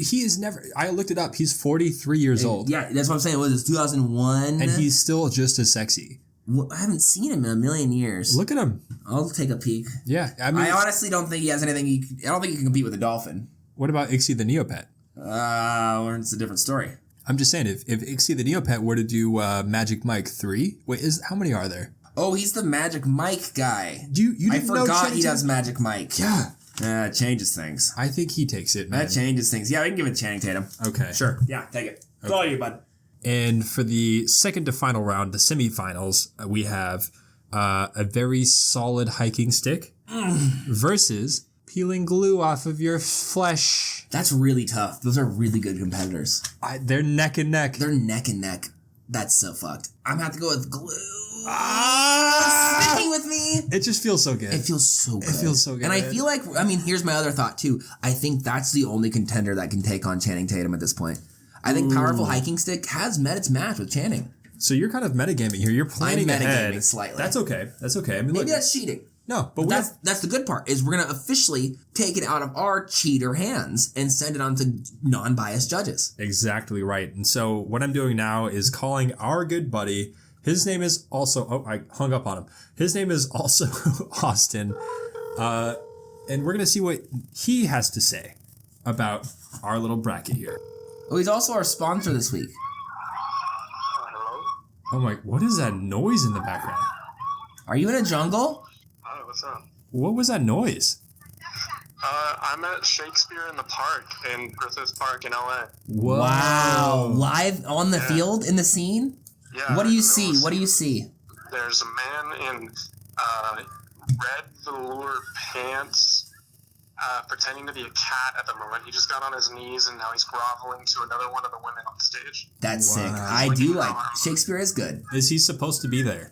He is never... I looked it up. He's 43 years old. Yeah, that's what I'm saying. What is this, 2001? And he's still just as sexy. Well, I haven't seen him in a million years. Look at him. I'll take a peek. Yeah. I mean, I honestly don't think he has anything... I don't think he can compete with a dolphin. What about Ixie the Neopet? It's a different story. I'm just saying, if Ixie the Neopet were to do Magic Mike 3... Wait, how many are there? Oh, he's the Magic Mike guy. You I didn't know forgot he does Magic Mike. Yeah. It changes things. I think he takes it, man. That changes things. Yeah, we can give it to Channing Tatum. Okay. Sure. Yeah, take it. It's all you, bud. And for the second to final round, the semifinals, we have a very solid hiking stick versus peeling glue off of your flesh. That's really tough. Those are really good competitors. They're neck and neck. They're neck and neck. That's so fucked. I'm gonna have to go with glue. Sticking with me. It just feels so good. It feels so good. It feels so good. And I feel like, here's my other thought too. I think that's the only contender that can take on Channing Tatum at this point. I think Powerful Hiking Stick has met its match with Channing. So you're kind of metagaming here. You're planning ahead. Metagaming slightly. That's okay. That's okay. I mean, Maybe that's cheating. No, but that's the good part, is we're going to officially take it out of our cheater hands and send it on to non-biased judges. Exactly right. And so what I'm doing now is calling our good buddy. His name is also... Oh, I hung up on him. His name is also Austin. And we're going to see what he has to say about our little bracket here. Oh, he's also our sponsor this week. Hello? Oh my... What is that noise in the background? Are you in a jungle? Hi, what's up? What was that noise? I'm at Shakespeare in the Park in Griffith Park in LA. Whoa. Wow. Live on the field, in the scene? Yeah. What do you see? What do you see? There's a man in red velour pants pretending to be a cat at the moment. He just got on his knees and now he's groveling to another one of the women on stage. That's sick. Wow. I do like... Shakespeare is good. Is he supposed to be there?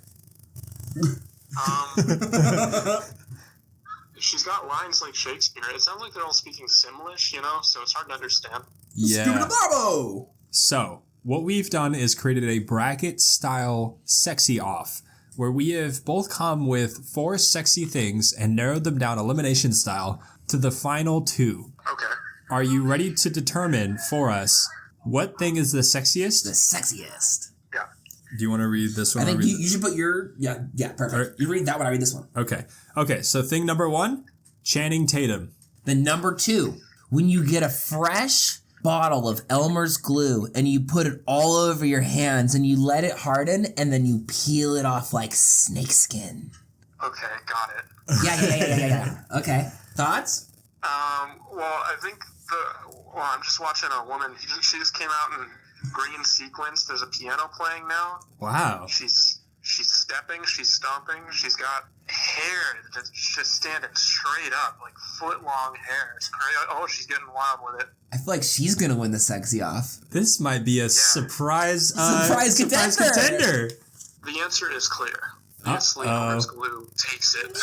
She's got lines like Shakespeare. It sounds like they're all speaking Simlish, so it's hard to understand. Yeah. Bravo! So, what we've done is created a bracket-style sexy off, where we have both come with 4 sexy things and narrowed them down elimination style to the final 2. Okay. Are you ready to determine for us what thing is the sexiest? The sexiest. Yeah. Do you want to read this one? I think you should put your... Yeah, perfect. Right. You read that one, I read this one. Okay, so thing number 1, Channing Tatum. Then number 2, when you get a fresh bottle of Elmer's glue and you put it all over your hands and you let it harden and then you peel it off like snakeskin. Okay, got it. Yeah. Okay. Thoughts? Well, I think I'm just watching a woman. She just came out in green sequins. There's a piano playing now. Wow. She's stepping, she's stomping, she's got hair that's just standing straight up, like foot-long hair. It's crazy. Oh, she's getting wild with it. I feel like she's gonna win the sexy off. This might be a surprise contender. The answer is clear. Obviously, Elmer's glue takes it.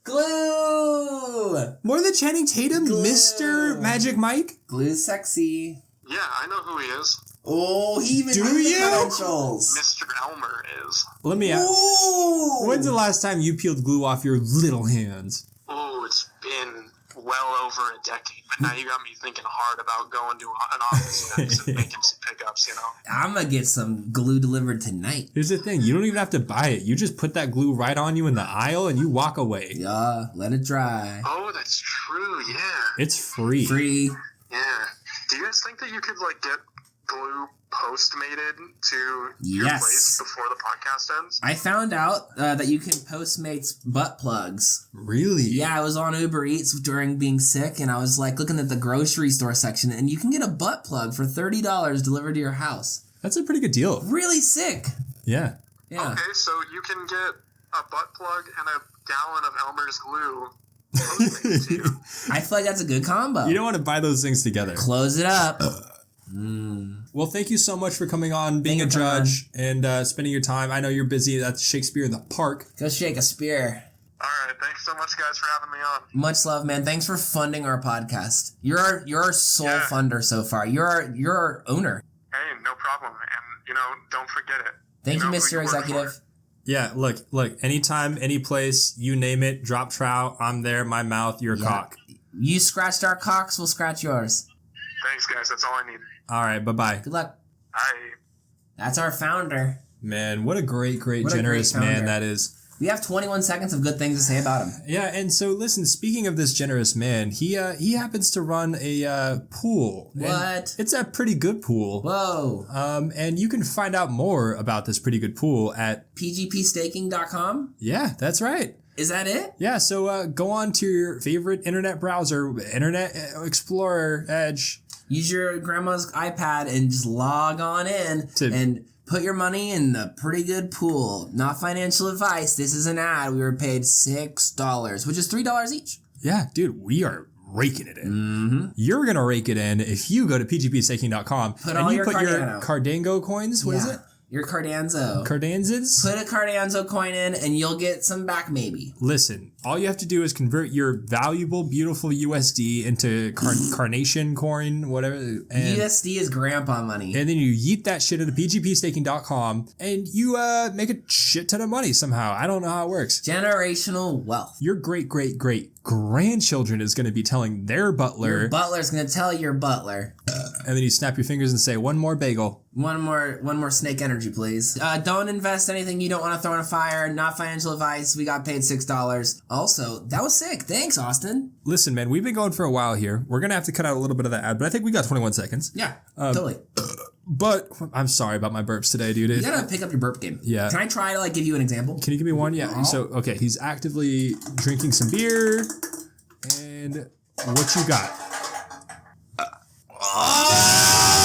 Glue! More than Channing Tatum, Glue. Mr. Magic Mike? Glue's sexy. Yeah, I know who he is. Oh, he even Do knew the you? credentials. Mr. Elmer is. Let me ask. Ooh. When's the last time you peeled glue off your little hands? Oh, it's been well over a decade. But now you got me thinking hard about going to an office next and making some pickups, I'm gonna get some glue delivered tonight. Here's the thing. You don't even have to buy it. You just put that glue right on you in the aisle and you walk away. Yeah, let it dry. Oh, that's true, yeah. It's free. Free. Yeah. Do you guys think that you could, get glue postmated to your place before the podcast ends? I found out that you can Postmates butt plugs. Really? Yeah, I was on Uber Eats during being sick, and I was like looking at the grocery store section, and you can get a butt plug for $30 delivered to your house. That's a pretty good deal. Really sick. Yeah. Yeah. Okay, so you can get a butt plug and a gallon of Elmer's glue postmated to you. I feel like that's a good combo. You don't want to buy those things together. Close it up. Well, thank you so much for coming on, being a judge, and spending your time. I know you're busy. That's Shakespeare in the Park. Go shake a spear. All right, thanks so much, guys, for having me on. Much love, man. Thanks for funding our podcast. You're our sole funder so far. You're our owner. Hey, no problem. And, don't forget it. Thank you, know who Mr. you work Executive. for. Yeah, look, anytime, any place, you name it, drop trout, I'm there, my mouth, your cock. You scratched our cocks, we'll scratch yours. Thanks, guys. That's all I need. All right, bye-bye. Good luck. Bye. That's our founder. Man, what a great, What a generous great founder. man that is. We have 21 seconds of good things to say about him. Yeah, and so listen, speaking of this generous man, he happens to run a pool. What? It's a pretty good pool. Whoa. And you can find out more about this pretty good pool at PGPstaking.com? Yeah, that's right. Is that it? Yeah, so go on to your favorite internet browser, Internet Explorer, Edge. Use your grandma's iPad and just log on in and put your money in the pretty good pool. Not financial advice. This is an ad. We were paid $6, which is $3 each. Yeah, dude, we are raking it in. Mm-hmm. You're going to rake it in if you go to pgpstaking.com and you put your Cardango coins. What is it? Your Cardanzo. Cardanzas? Put a Cardanzo coin in and you'll get some back maybe. Listen, all you have to do is convert your valuable, beautiful USD into carnation coin, whatever. And USD is grandpa money. And then you yeet that shit into pgpstaking.com and you make a shit ton of money somehow. I don't know how it works. Generational wealth. Your great grandchildren is going to be telling their butler. Your butler's going to tell your butler. And then you snap your fingers and say, one more bagel. One more snake energy, please. Don't invest anything you don't want to throw in a fire. Not financial advice. We got paid $6. Also, that was sick. Thanks, Austin. Listen, man, we've been going for a while here. We're going to have to cut out a little bit of that ad, but I think we got 21 seconds. Yeah, totally. But I'm sorry about my burps today, dude. You gotta pick up your burp game. Yeah. Can I try to give you an example? Can you give me one? Yeah. So, okay, he's actively drinking some beer. And what you got? Oh!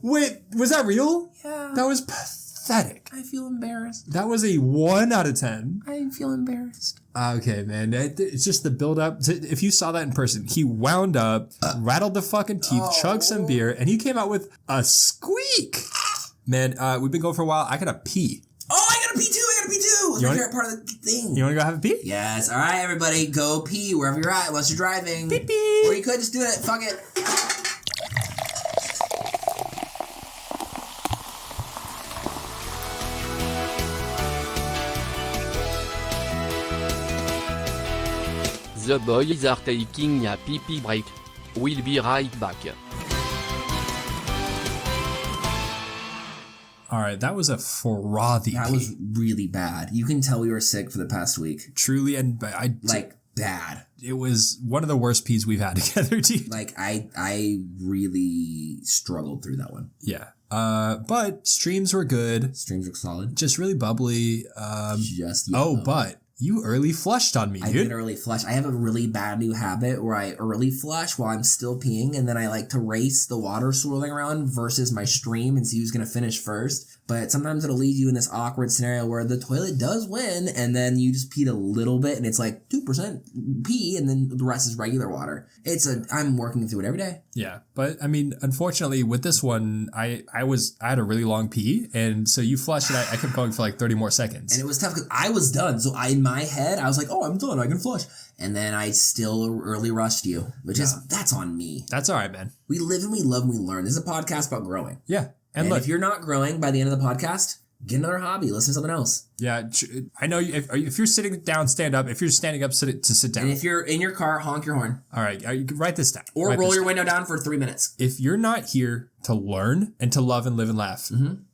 Wait, was that real? Yeah. That was pathetic. I feel embarrassed. That was a 1 out of 10. I feel embarrassed. Okay, man. It's just the build up. If you saw that in person, he wound up, rattled the fucking teeth, chugged some beer, and he came out with a squeak. Man, we've been going for a while. I gotta pee. Oh, I gotta pee too. It's my favorite part of the thing. You wanna go have a pee? Yes. All right, everybody, go pee wherever you're at, unless you're driving. Pee pee. Or you could just do it. Fuck it. The boys are taking a pee-pee break. We'll be right back. All right, that was a frothy That pee. was really bad. You can tell we were sick for the past week. Truly, and Bad. it was one of the worst pees we've had together, dude. I really struggled through that one. Yeah. But streams were good. Streams look solid. Just really bubbly. Just but you early flushed on me, I dude. did early flush. I have a really bad new habit where I early flush while I'm still peeing, and then I like to race the water swirling around versus my stream and see who's going to finish first. But sometimes it'll leave you in this awkward scenario where the toilet does win, and then you just peed a little bit, and it's like 2% pee, and then the rest is regular water. I'm working through it every day. Yeah, but I mean, unfortunately, with this one, I had a really long pee, and so you flushed, and I kept going for like 30 more seconds. And it was tough because I was done. So in my head, I was like, oh, I'm done. I can flush. And then I still early rushed you, which that's on me. That's all right, man. We live and we love and we learn. This is a podcast about growing. Yeah. And look, if you're not growing by the end of the podcast, get another hobby. Listen to something else. Yeah, I know if you're sitting down, stand up. If you're standing up, sit down. And if you're in your car, honk your horn. All right, write this down. Or roll your window down for 3 minutes. If you're not here to learn and to love and live and laugh,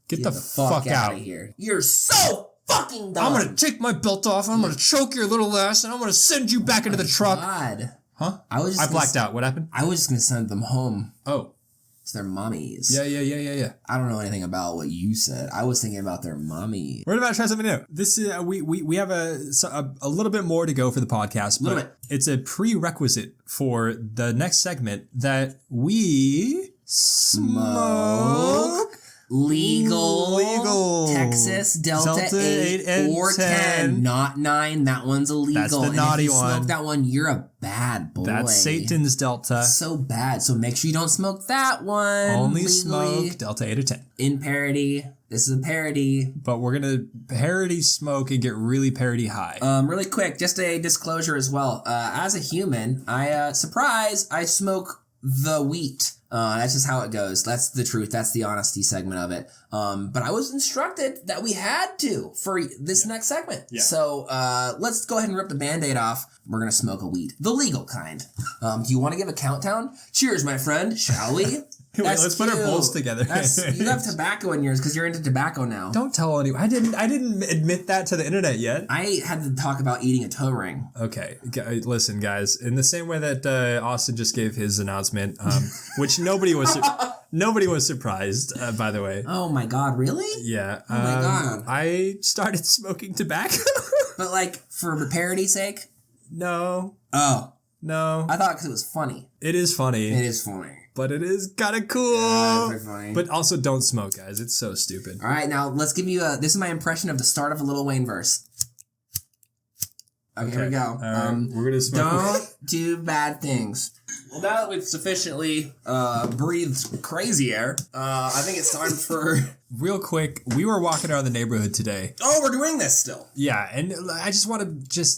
get the fuck out of here. You're so fucking dumb. I'm going to take my belt off. I'm going to choke your little ass, and I'm going to send you back into the truck. God. Huh? I blacked out. What happened? I was just going to send them home. Oh. It's their mummies. Yeah. I don't know anything about what you said. I was thinking about their mummy. We're about to try something new. This is we have a little bit more to go for the podcast, but it's a prerequisite for the next segment that we smoke legal Texas Delta 8 or 10, not 9. That one's illegal. That's the naughty one. If you one. smoke that one, you're a bad boy. That's Satan's Delta. So bad. So make sure you don't smoke that one. Only legally. smoke Delta 8 or 10. In parody. This is a parody. But we're going to parody smoke and get really parody high. Really quick, just a disclosure as well. As a human, I smoke the wheat. That's just how it goes. That's the truth. That's the honesty segment of it. But I was instructed that we had to for this next segment. Yeah. So let's go ahead and rip the Band-Aid off. We're going to smoke a weed. The legal kind. Do you want to give a countdown? Cheers, my friend. Shall we? Wait, let's put our bowls together. You have tobacco in yours because you're into tobacco now. Don't tell anyone. I didn't admit that to the internet yet. I had to talk about eating a toe ring. Okay, listen, guys. In the same way that Austin just gave his announcement, which nobody was surprised, by the way. Oh my God! Really? Yeah. Oh my God! I started smoking tobacco. But like for the parody's sake? No. Oh. No. I thought because it was funny. It is funny. It is funny. But it is kind of cool. Yeah, it's pretty funny. But also don't smoke, guys. It's so stupid. All right, now let's give you this is my impression of the start of a Lil Wayne verse. Okay, here we go. We're going to smoke. Don't do bad things. Well, now that we've sufficiently breathed crazy air, I think it's time for... Real quick, we were walking around the neighborhood today. Oh, we're doing this still. Yeah, and I just want to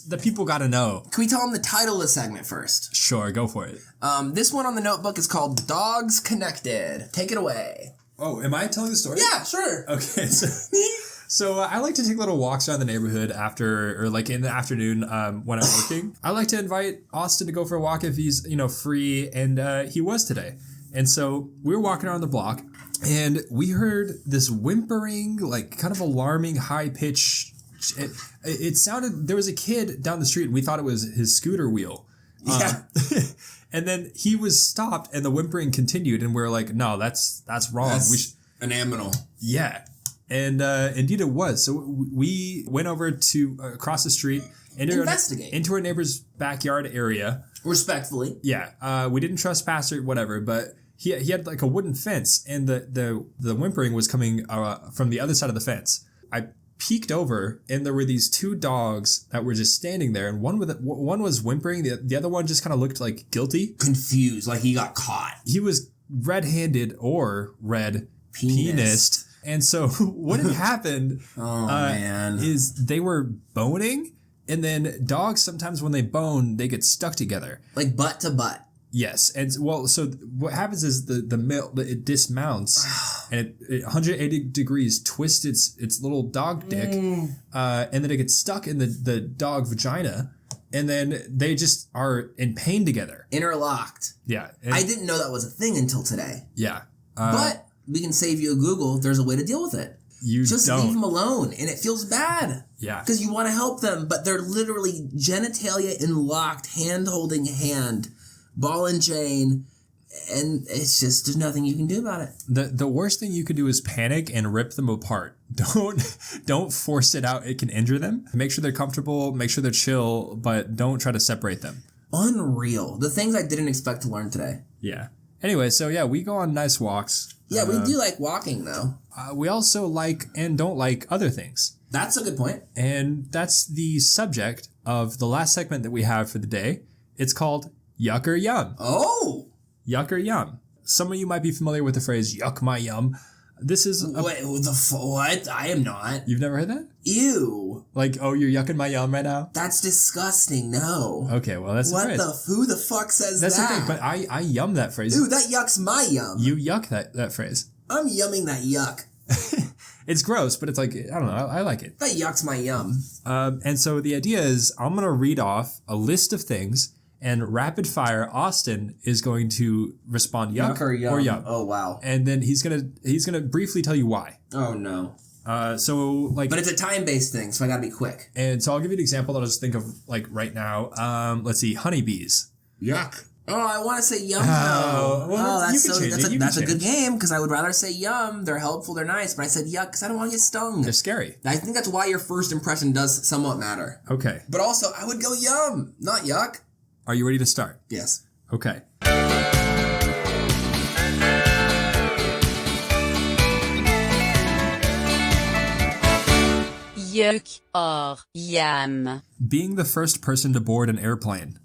the people got to know. Can we tell them the title of the segment first? Sure, go for it. This one on the notebook is called Dogs Connected. Take it away. Oh, am I telling the story? Yeah, sure. Okay, so I like to take little walks around the neighborhood in the afternoon when I'm working. I like to invite Austin to go for a walk if he's free, and he was today. And so we were walking around the block, and we heard this whimpering, like kind of alarming, high pitch. It sounded, there was a kid down the street, and we thought it was his scooter wheel. Yeah. And then he was stopped, and the whimpering continued, and we were like, no, that's wrong. That's an animal. Yeah. And indeed it was. So we went over to across the street into our neighbor's backyard area. Respectfully. Yeah. We didn't trespass or whatever, but he had like a wooden fence, and the whimpering was coming from the other side of the fence. I peeked over, and there were these two dogs that were just standing there, and one was whimpering, the other one just kind of looked like guilty, confused, like he got caught. He was red-handed or red penised. And so what had happened is they were boning, and then dogs sometimes when they bone, they get stuck together. Like butt to butt. Yes. And well, so what happens is the male, it dismounts and it 180 degrees twists its little dog dick, and then it gets stuck in the dog vagina, and then they just are in pain together. Interlocked. Yeah. I didn't know that was a thing until today. Yeah. But we can save you a Google. There's a way to deal with it. You just don't. leave them alone, and it feels bad. Yeah. Because you want to help them, but they're literally genitalia locked, hand holding hand, ball and chain, and it's just there's nothing you can do about it. The worst thing you could do is panic and rip them apart. Don't force it out. It can injure them. Make sure they're comfortable. Make sure they're chill, but don't try to separate them. Unreal. The things I didn't expect to learn today. Yeah. Anyway, so yeah, we go on nice walks. Yeah, we do like walking though. We also like and don't like other things. That's a good point. And that's the subject of the last segment that we have for the day. It's called Yuck or Yum. Oh! Yuck or Yum. Some of you might be familiar with the phrase yuck my yum. This is Wait, what? I am not. You've never heard that? Ew. Like, oh, you're yucking my yum right now? That's disgusting. No. Okay, well, that's what the phrase. Who the fuck says that's that? That's the thing, but I yum that phrase. Ew, that yucks my yum. You yuck that phrase. I'm yumming that yuck. It's gross, but it's like, I don't know, I like it. That yucks my yum. And so the idea is I'm going to read off a list of things, and rapid fire, Austin is going to respond yuck or yum. Oh, wow. And then he's gonna briefly tell you why. Oh, no. But it's a time-based thing, so I gotta be quick. And so I'll give you an example that I'll just think of like right now. Let's see, honeybees. Yuck. Oh, I want to say yum. Oh, well, that's a good game because I would rather say yum. They're helpful, they're nice, but I said yuck because I don't want to get stung. They're scary. I think that's why your first impression does somewhat matter. Okay. But also, I would go yum, not yuck. Are you ready to start? Yes. Okay. Yuck or yum. Being the first person to board an airplane.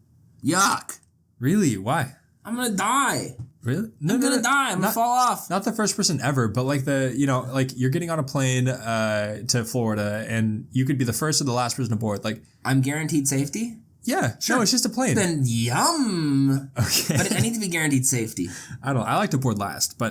Yuck. Really? Why? I'm gonna die. Really? I'm gonna die. I'm gonna fall off. Not the first person ever, but like like you're getting on a plane to Florida and you could be the first or the last person to board. Like, I'm guaranteed safety? yeah, Sure. no, it's just a plane. Then yum. Okay. But I need to be guaranteed safety. I like to board last, but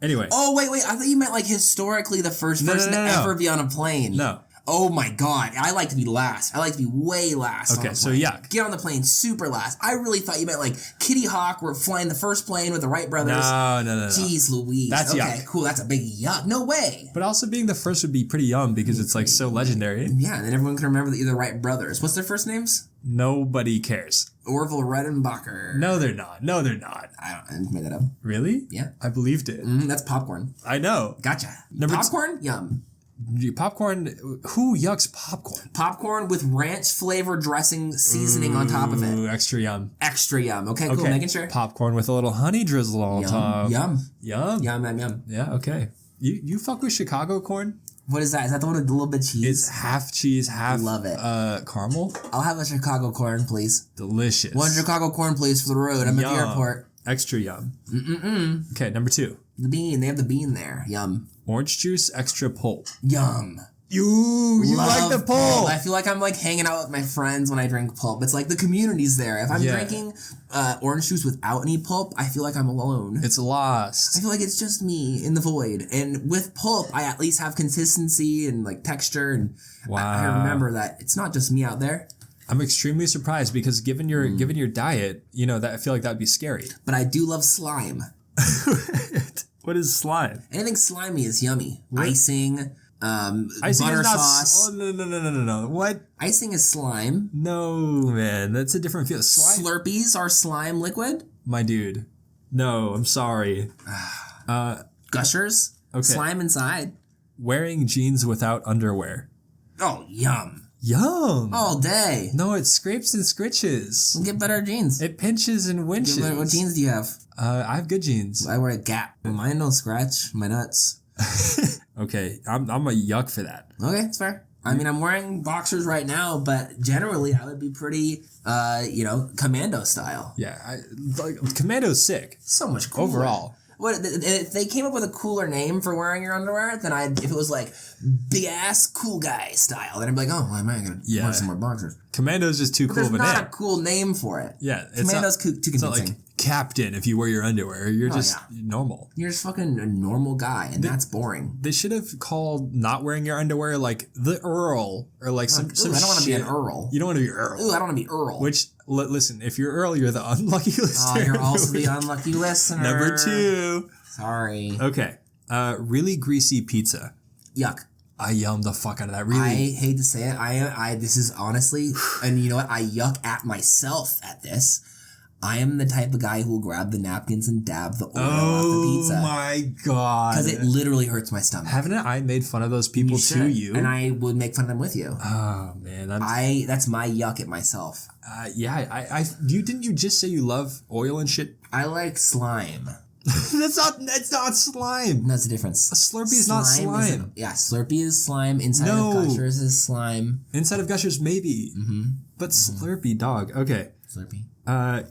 anyway. Oh, wait. I thought you meant like historically the first person to ever be on a plane. No. Oh my god, I like to be last. I like to be way last. Okay, on a so plane. yuck. Get on the plane super last. I really thought you meant like Kitty Hawk were flying the first plane with the Wright brothers. No. Jeez Louise. That's okay, yuck. cool. That's a big yuck. No way. But also being the first would be pretty yum because it's like so legendary. Yeah, and then everyone can remember that you're the Wright brothers. What's their first names? Nobody cares. Orville Redenbacher. No, they're not. I made that up. Really? Yeah. I believed it. That's popcorn. I know. Gotcha. Number Popcorn? Yum. Popcorn. Who yucks popcorn? Popcorn with ranch flavor dressing seasoning on top of it. Ooh, extra yum. Extra yum. Okay, cool. Making sure. Popcorn with a little honey drizzle on top. Yum. Yum. Yum. Yeah, okay. You fuck with Chicago corn? What is that? Is that the one with a little bit of cheese? It's half cheese, half Love it. Caramel. I'll have a Chicago corn, please. Delicious. One Chicago corn, please, for the road. I'm at the airport. Extra yum. Okay, number 2. The bean. They have the bean there. Yum. Orange juice, extra pulp. Yum. You like the pulp. I feel like I'm like hanging out with my friends when I drink pulp. It's like the community's there. If I'm drinking orange juice without any pulp, I feel like I'm alone. It's I lost. feel like it's just me in the void. And with pulp, I at least have consistency and like texture. And I remember that it's not just me out there. I'm extremely surprised because given your diet, that I feel like that would be scary. But I do love slime. What is slime? Anything slimy is yummy. Icing, Icing butter is not sauce. Oh no! What? Icing is slime. No, man, that's a different feel. Slime, Slurpees are slime liquid. my dude. No, I'm sorry. Gushers. Okay. Slime inside. Wearing jeans without underwear. Oh, yum. Yum. All day. No, it scrapes and scritches. Get better jeans. It pinches and winches. What jeans do you have? I have good jeans. I wear a Gap. Mine don't scratch my nuts. Okay, I'm a yuck for that. Okay, it's fair. I mean, I'm wearing boxers right now, but generally I would be pretty, commando style. Yeah, Commando's sick. So much cooler. Overall. What if they came up with a cooler name for wearing your underwear? Then if it was like big ass cool guy style, then I'd be like, oh, why am I gonna wear some more boxers? Commando's just too cool of a name. There's not a cool name for it. Yeah, Commando's too It's not convincing. like Captain if you wear your underwear. You're just normal. You're just fucking a normal guy, and that's boring. They should have called not wearing your underwear like the Earl or like some. I don't want to be an Earl. You don't want to be Earl. Ooh, I don't want to be Earl. Which listen, if you're Earl, you're the unlucky listener. Oh, you're also the unlucky listener. Number 2. Sorry. Okay. Really greasy pizza. Yuck. I yum the fuck out of that. Really. I hate to say it. This is honestly, and you know what? I yuck at myself at this. I am the type of guy who will grab the napkins and dab the oil off the pizza. Oh my god. Because it literally hurts my stomach. Haven't I made fun of those people to you? And I would make fun of them with you. Oh man. That's my yuck at myself. Didn't you just say you love oil and shit? I like slime. That's not slime. That's the difference. A Slurpee is not slime. Slurpee is slime. Inside of Gushers is slime. Inside of Gushers, maybe. Mm-hmm. But Slurpee, dog. Okay. Slurpee.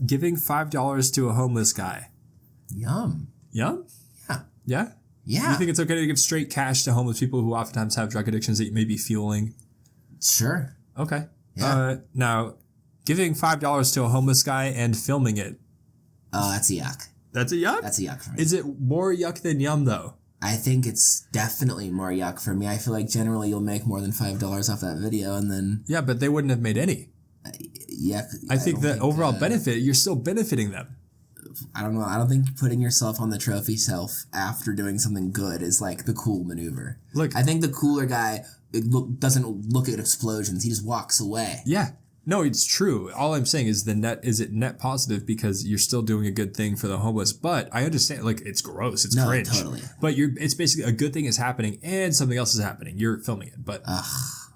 Giving $5 to a homeless guy. Yum. Yum? Yeah. Yeah? Yeah. You think it's okay to give straight cash to homeless people who oftentimes have drug addictions that you may be fueling? Sure. Okay. Yeah. Now, giving $5 to a homeless guy and filming it. Oh, that's a yuck. That's a yuck? That's a yuck for me. Is it more yuck than yum, though? I think it's definitely more yuck for me. I feel like generally you'll make more than $5 off that video, and then... Yeah, but they wouldn't have made any. Yuck. I think the overall benefit, you're still benefiting them. I don't know. I don't think putting yourself on the trophy shelf after doing something good is like the cool maneuver. Look, I think the cooler guy doesn't look at explosions. He just walks away. Yeah. No, it's true. All I'm saying is it net positive because you're still doing a good thing for the homeless. But I understand, like, it's gross, it's cringe. Totally. But it's basically a good thing is happening and something else is happening. You're filming it, but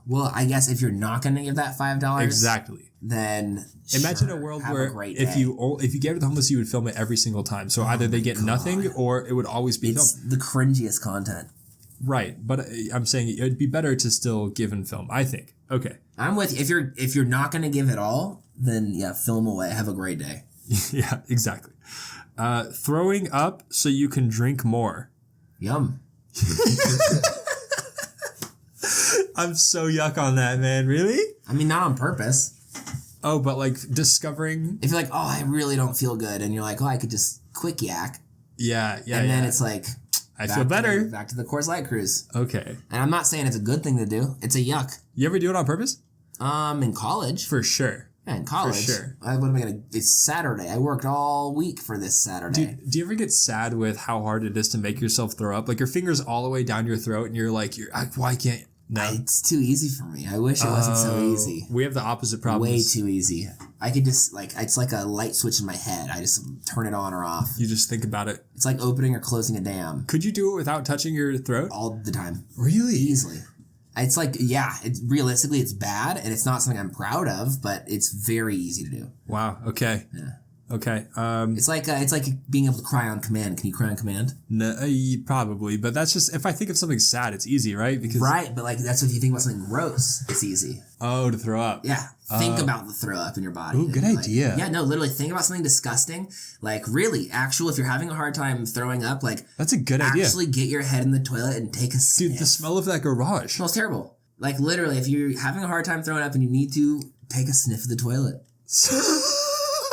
well, I guess if you're not going to give that $5, exactly. Then imagine a world where if you gave it to the homeless, you would film it every single time. So either they get nothing or it would always be filmed. The cringiest content. Right, but I'm saying it'd be better to still give and film, I think. Okay. I'm with you. If you're not going to give it all, then yeah, film away. Have a great day. Yeah, exactly. Throwing up so you can drink more. Yum. I'm so yuck on that, man. Really? I mean, not on purpose. Oh, but like discovering. If you're like, oh, I really don't feel good, and you're like, oh, I could just quick yak. Yeah. And then it's like, I feel better. Back to the Coors Light cruise. Okay. And I'm not saying it's a good thing to do. It's a yuck. You ever do it on purpose? In college. For sure. Yeah, in college. For sure. What am I gonna? It's Saturday. I worked all week for this Saturday. Do you ever get sad with how hard it is to make yourself throw up? Like your fingers all the way down your throat, and you're like, why can't? No. It's too easy for me. I wish it wasn't so easy. We have the opposite problem. Way too easy. I could just it's like a light switch in my head. I just turn it on or off. You just think about it. It's like opening or closing a dam. Could you do it without touching your throat? All the time. Really? Easily. It's like, yeah, realistically it's bad and it's not something I'm proud of, but it's very easy to do. Wow. Okay. Yeah. Okay. It's like being able to cry on command. Can you cry on command? No, probably, but that's just if I think of something sad, it's easy, right? Because but like that's if you think about something gross, it's easy. Oh, to throw up. Yeah. Think about the throw up in your body. Ooh, good idea. Yeah, no, literally think about something disgusting. Like really, if you're having a hard time throwing up, like that's a good idea. Actually get your head in the toilet and take a sniff. Dude, the smell of that garage. It smells terrible. Like literally, if you're having a hard time throwing up and you need to, take a sniff of the toilet.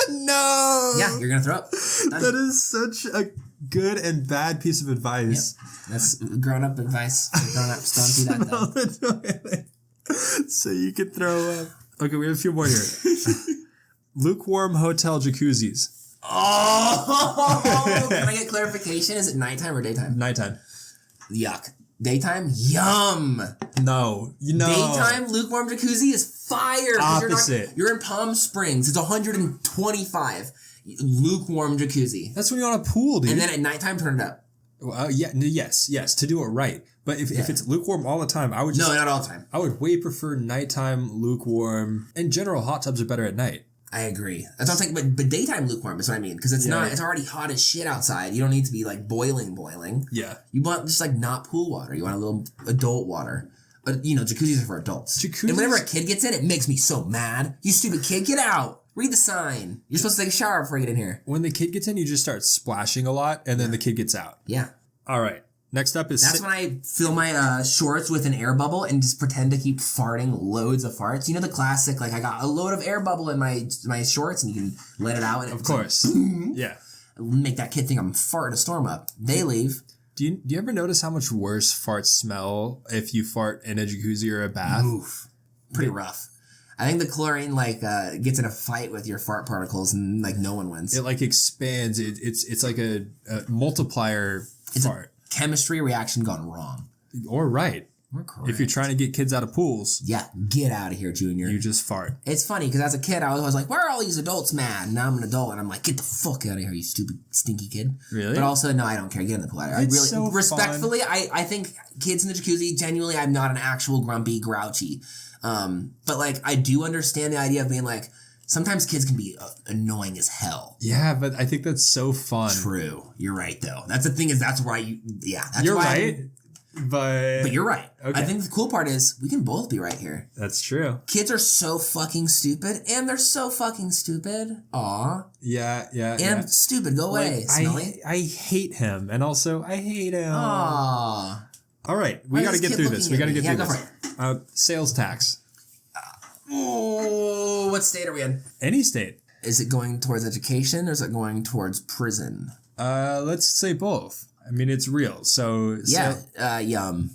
No. Yeah, you're gonna throw up. That is such a good and bad piece of advice. Yep. That's grown-up advice. Grown-ups don't do that though. So you can throw up. Okay, we have a few more here. Lukewarm hotel jacuzzis. Oh, can I get clarification? Is it nighttime or daytime? Nighttime. Yuck. Daytime? Yum. No. Daytime lukewarm jacuzzi is fire. Opposite. You're in Palm Springs. It's 125. Lukewarm jacuzzi. That's when you're on a pool, dude. And then at nighttime, turn it up. Yes, to do it right. But if it's lukewarm all the time, I would just... No, not all the time. I would way prefer nighttime lukewarm. In general, hot tubs are better at night. I agree. That's what I'm saying, but daytime lukewarm is what I mean. Because it's already hot as shit outside. You don't need to be like boiling. Yeah. You want just like not pool water. You want a little adult water. But jacuzzis are for adults. Jacuzzis? And whenever a kid gets in, it makes me so mad. You stupid kid, get out. Read the sign. You're supposed to take a shower before you get in here. When the kid gets in, you just start splashing a lot, and then the kid gets out. Yeah. All right. Next up is... That's when I fill my shorts with an air bubble and just pretend to keep farting loads of farts. You know the classic, like I got a load of air bubble in my shorts and you can let it out. And of course. Yeah. Make that kid think I'm farting a storm up. They leave. Do you ever notice how much worse farts smell if you fart in a jacuzzi or a bath? Oof. Pretty rough. I think the chlorine gets in a fight with your fart particles and no one wins. It expands. It's like a multiplier fart. Chemistry reaction gone wrong. Or right. We're correct. If you're trying to get kids out of pools. Yeah, get out of here, Junior. You just fart. It's funny because as a kid I was always like, why are all these adults mad? And now I'm an adult and I'm like, get the fuck out of here, you stupid stinky kid. Really? But also, no, I don't care. Get in the pool. I really, so respectfully, I think kids in the jacuzzi, genuinely, I'm not an actual grumpy, grouchy. But I do understand the idea of being like, sometimes kids can be annoying as hell. Yeah, but I think that's so fun. True. You're right, though. That's the thing is that's why you're right. But you're right. Okay. I think the cool part is we can both be right here. That's true. Kids are so fucking stupid, and they're so fucking stupid. Aw. Yeah. And stupid. Go away, Smelly. I hate him, and also I hate him. Aw. All right, we got to get through this. Go Sales tax. Oh, what state are we in? Any state. Is it going towards education or is it going towards prison? Let's say both. I mean, it's real. So yum.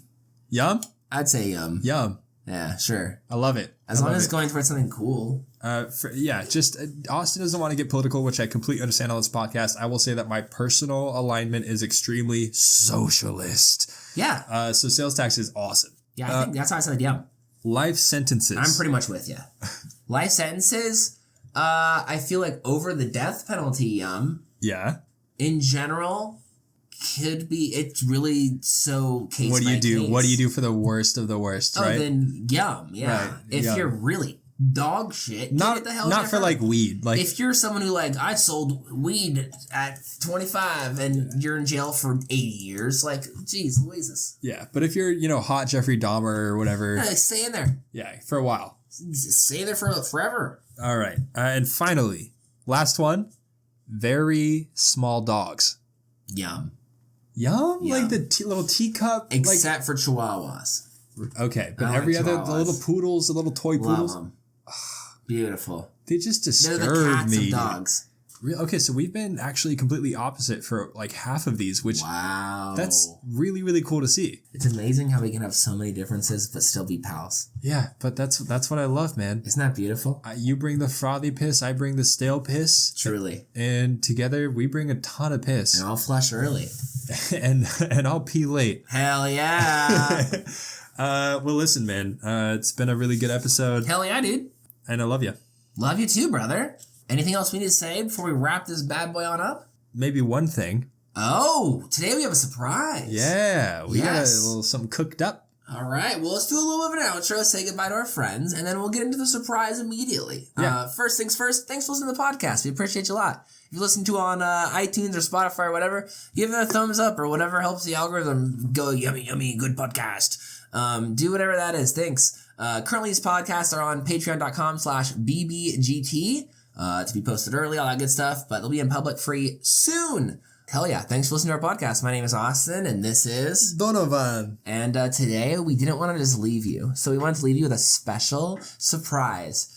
Yum? I'd say yum. Yum. Yeah, sure. I love it. As long as it's going towards something cool. Austin doesn't want to get political, which I completely understand on this podcast. I will say that my personal alignment is extremely socialist. Yeah. So sales tax is awesome. Yeah, I think that's how I said yum. Life sentences. I'm pretty much with you. Life sentences, I feel like over the death penalty, Yeah. in general, could be, it's really so case What do you by do? case. What do you do for the worst of the worst, right? Then yeah. Right, If yum. you're really dog shit, Not get the hell not for different. like weed. Like If you're someone who like, I sold weed at 25 and you're in jail for 80 years, like, geez Louises. yeah, but if you're, hot Jeffrey Dahmer or whatever, Like, stay in there. yeah, for a while. Stay there for forever. All right. And finally, last one, very small dogs. Yum. Yum? Yeah. Like the little teacup? Except for chihuahuas. Okay, but I every like other, the chihuahuas. little poodles, the little toy Love poodles, them. Beautiful. they just They're disturb the cats me. of dogs. Okay, so we've been actually completely opposite for like half of these, which Wow. that's really, really cool to see. It's amazing how we can have so many differences but still be pals. Yeah, but that's what I love, man. Isn't that beautiful? You bring the frothy piss, I bring the stale piss. Truly. And together we bring a ton of piss. And I'll flush early. and I'll pee late. Hell yeah. Well, listen, man. It's been a really good episode, Hell yeah, dude. and I love you. Love you too, brother. Anything else we need to say before we wrap this bad boy on up? Maybe one thing. Oh, today we have a surprise. Yeah, we got a Yes. little something cooked up. All right, well, let's do a little bit of an outro, say goodbye to our friends, and then we'll get into the surprise immediately. Yeah. First things first, thanks for listening to the podcast. We appreciate you a lot. If you listen to on iTunes or Spotify or whatever, give it a thumbs up or whatever helps the algorithm go, yummy, yummy, good podcast. Do whatever that is. Thanks. Currently, these podcasts are on patreon.com/bbgt to be posted early, all that good stuff, but they'll be in public free soon. Hell yeah. Thanks for listening to our podcast. My name is Austin, and this is Donovan. And today we didn't want to just leave you, so we wanted to leave you with a special surprise.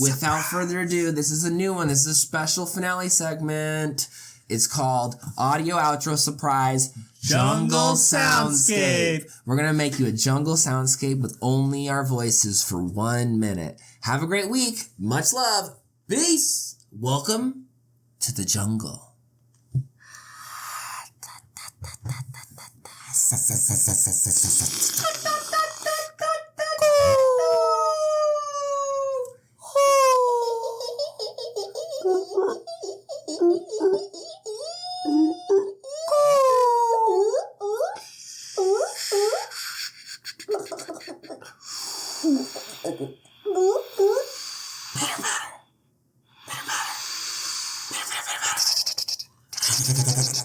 Without further ado, this is a new one. This is a special finale segment. It's called Audio Outro Surprise Jungle Soundscape. We're going to make you a jungle soundscape with only our voices for 1 minute. Have a great week. Much love. Peace. Welcome to the jungle. Pitter patter.